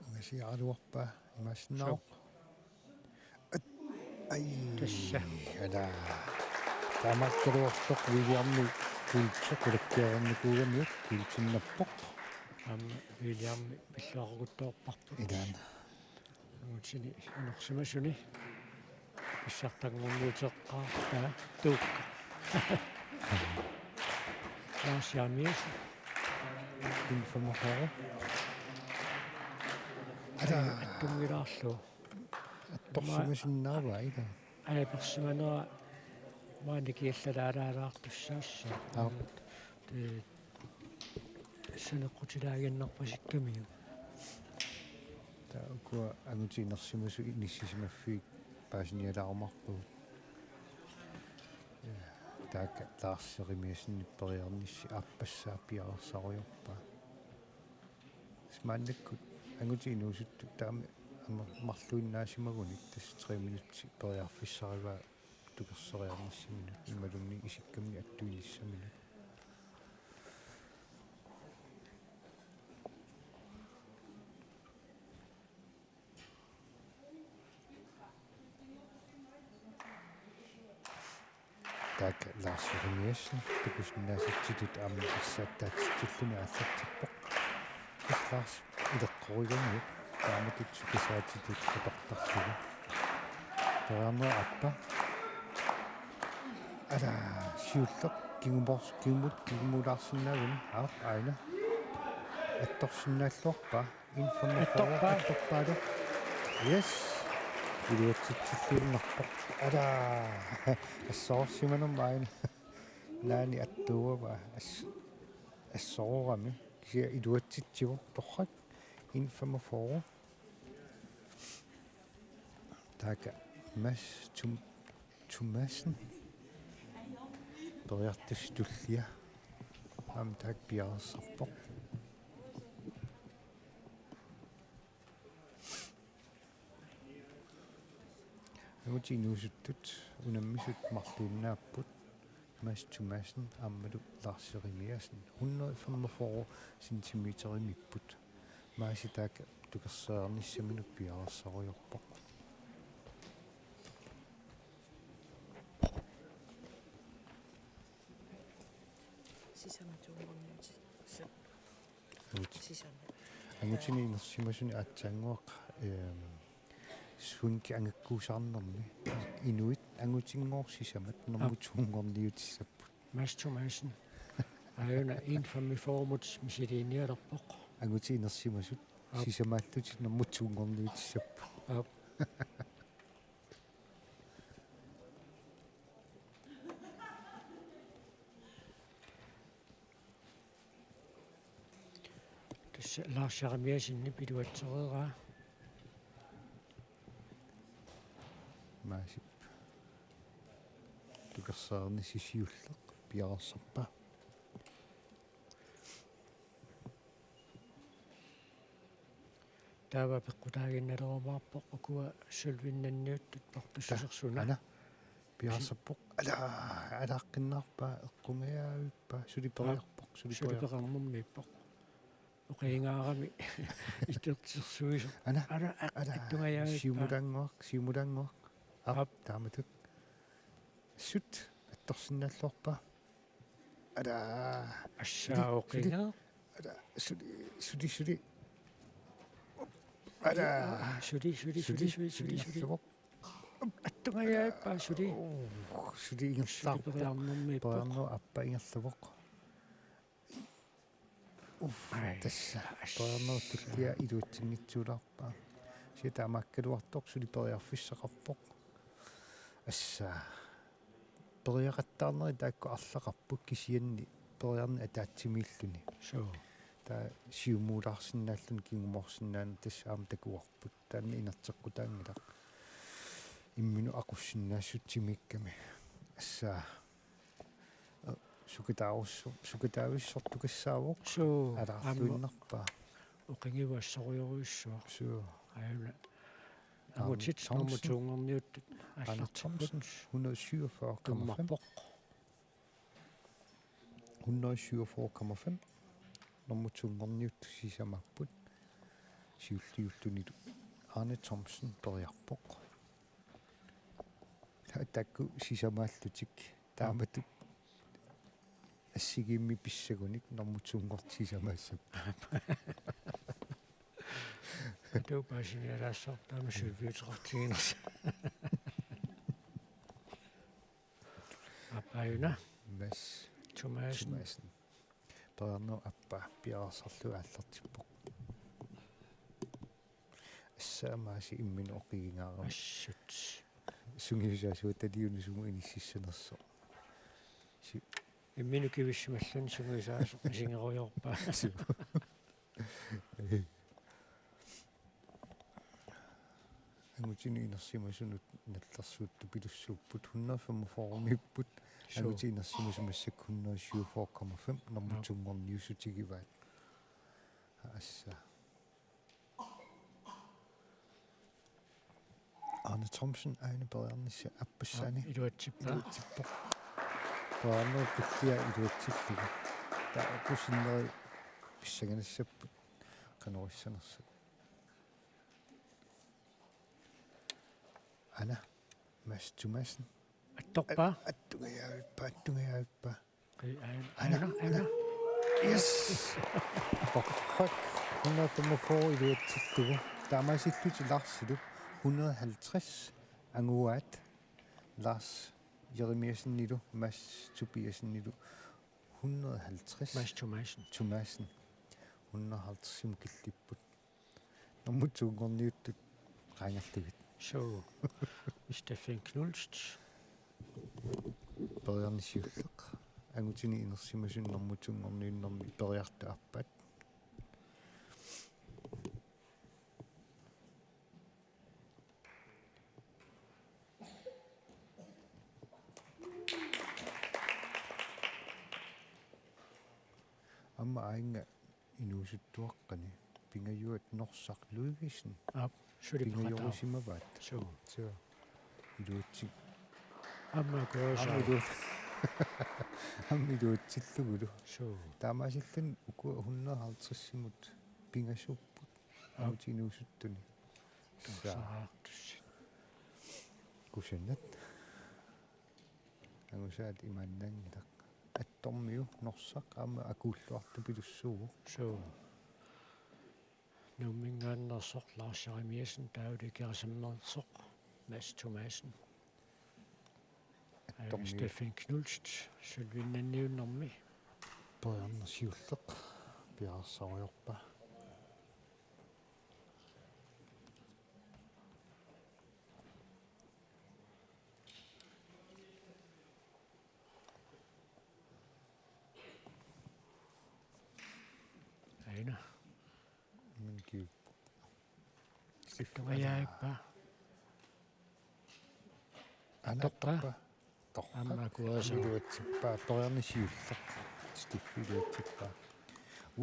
угасиаралуарпаа имааснаа ай тасса ала таамаатталуарлоқ вилиарми култсоқулаккиаранникуугами култиннаппоқ амма William пиллааргуттоорпарпу идаана агутини анерсимасуни писсартангорнуутеққаа туукка лаасиамиас информахаа ада аттунгилаарлу торсимасиннаава ида аперсиманера маникиаллалаалаалаартуссаасса те санеққутилаагиннарпасиккамиу таакуа агутинерсимасу иниссисимаффиик паасиниалаармарпугут таакка лаарсеримиассинниппериарнисси аппассаа пиарерсаруйорпаа смааннаккут агутинуусутту таами марлуиннаасимагуник тас 3 минутти периарфиссариваа тукерсериарниссиминут ималунни исиккамни аттуиниссаминут так лаарсерimiassen тукусиннаасатситут аама иссааттаатсиллуни аллартиппоқ лаарс илеққоригамиу тааматут сукисаатитут қатартарлугу таама аппа ара сиуллеқ кигумулаарсинаагун аина атторсиннааллуарпа информаторпаале yes илиутситсиллууннарпоқ ара ассоорсиманум маин наани аттуава ассоорами кися илуатситсиву торрак информафоо така мас тумассен ториартуссутуллиа ам так биарсарпоқ нутинуусуттут унаммисут марлууннааппут мас тумассен аммалу лаарсеримиасен 145 сантиметеримиппут мааситаак тукерсаарниссаминут биарсаруйорпоқ сисаматууморниути сисама ангутини нерсимасуни аатсаангуақ сунки ангаккуусаарнэрми инуит ангутингоорсисамат нормутуунгорниутиссаппут Mastumassen. Aina informiformut misiliinialerpoq. ангути нерсимасут сисамааллутит нормутуунгорниутиссаппут Ап. Тэс лаарсармиасинни пилуатсереераа маасип тукерсаарни сисиуллеқ пиарсарпа таава пеққутаагинналерумаарпоқ акуа сулвиннанниуттут портуссусерсуна ана пиарсаппоқ алааққиннаарпаа эққумаяавиппа сулипериарпоқ сулиперермуммиппоқ оқингаарами итертсерсуисо ана ара аттунгаяавиппа сиумулангуақ ап тааматут сут атторсиннааллуарпа ала ассаоқингаа ала суди ала суди аттунгаяавиппа суди ингерлаарпа сулиперермуммиппоқ парно аппа ингерлавоқ тасса парно туттиа илуутсингитсуулаарпа ситаамаккалуартоқ сулипериарфиссақарпоқ асса периақаттаарнери таакку арлақарпут кисианни периарни атаатсимииллуни соо таа сиумуулаарсинааллун кигуморсинаана тассаама такуарпут таанни инертеққутаангилақ иммину ақуссинаассутсимикками асса сукатаависсортукассаавоқ соо алаарлуиннарпаа оқингивассоруйоруиссуа суу аюна агутит нормутуунгорниуттут Anders Thomsen 147,5 каммарпоқ 147,5 нормутуунгорниут сисамаппут сиуллиуллунилу Arne Thomsen периарпоқ такку сисамааллутик таамату ассигимми писсагуник нормутуунгортисамаассап тоо пасинерассор таамасулвиутерартигинерс апаюна мас тумаасен перно аппа пиарсарлу ааллартиппоқ ассаамааси иммин оқигингаарам ассут сунгисаасууталиуни суму иниссиссанерсо си иммину кивиссималлун сунгисаасо сингеруйорпаа ангутини инерсимасунут налларсуутту пилуссууппут 145 ангутини инерсимасумассак 147,5 нормутунгорниусутигиваат асса Arne Thomsen aina periarnissi appassani iluatsippa iluatsippo periarneru pittia iluatsippugu taa kusinneri pissaganassappu qanurissanersa ana Mads Thomasen attorpa attungajavippa ana yes fuck 145 iluatsittugu taamaasittuti Larsilu 150 anguaat Lars Jeremiasen-nilu Mads Tobiasen-nilu 150 Mads Thomasen 150 simukillipput normutsuungorniuttut qaangerlugit so Steffen Knulst periarnissiulleq angutini inersimasun normutsuungorniunnermi periartu appat amma ainga inuusuttuaqqani pingajuat Norsaq Ludvigsen pingajorusimavaat so iluutsi ammiluutsillugulu so taamaasillun uku 150-simut pingasupput autinuusuttuni saartus kusannat angusaat imaannangilaq attormiu Norsaq amma akuulluartu pilussuugu so nummingaannersoq Lars Jeremiasen taulikiasamnersoq Mads Thomasen Steffen Knulst sulvinnanniunnermi periarnersiulleq piarassariorpa aina minki siffajaippa anattorpa amma kuasa iluatsippa periarnisiulleq stiffiluatsippa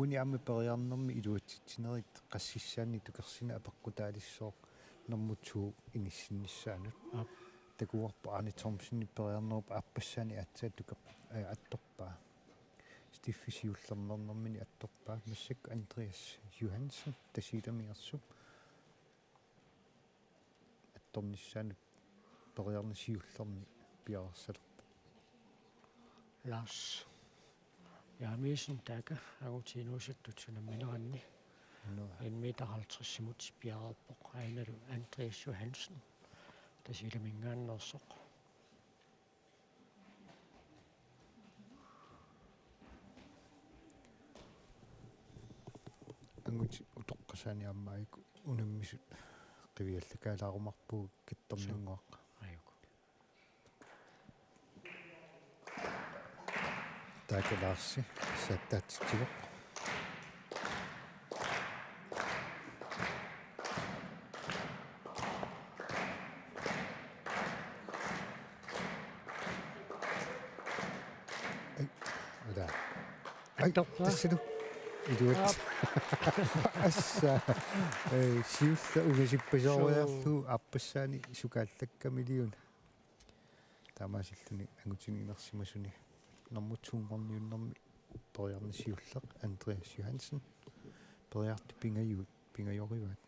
uni amma periarnermi iluatsitsinerit qassissaanni tukersina apeqqutaalissooq nermutsuuq inissinnissaanut takuarpa Arne Thomsen periarnerup appassaani atsaat tuke attorpaa stiffisiullernernermini attorpaa massakku Andreas Johansen tasiilamiarsup attornissaanut periarnisiullerni piarassalerpa Lars Jeremiasen taka agutiinuusattut sunammineranni 1,50 simut piarerpoq ainalu Andreas Johansen tasiilamingaannersoq anguti utoqqasaani ammaiku unammisut qiviallakaalaarumarpuu kittorninguaq ayuku taakalaarsi sattaatitiloq attorpa тассалу илуат асса сиулла угасиппасоориарлу аппассаани сукааллаккамилиуна таамаасиллуни агутингинерсимасуни нормутсуунгорниуннэрми periarnisiulleq Andreas Johansen periartu pingajorivат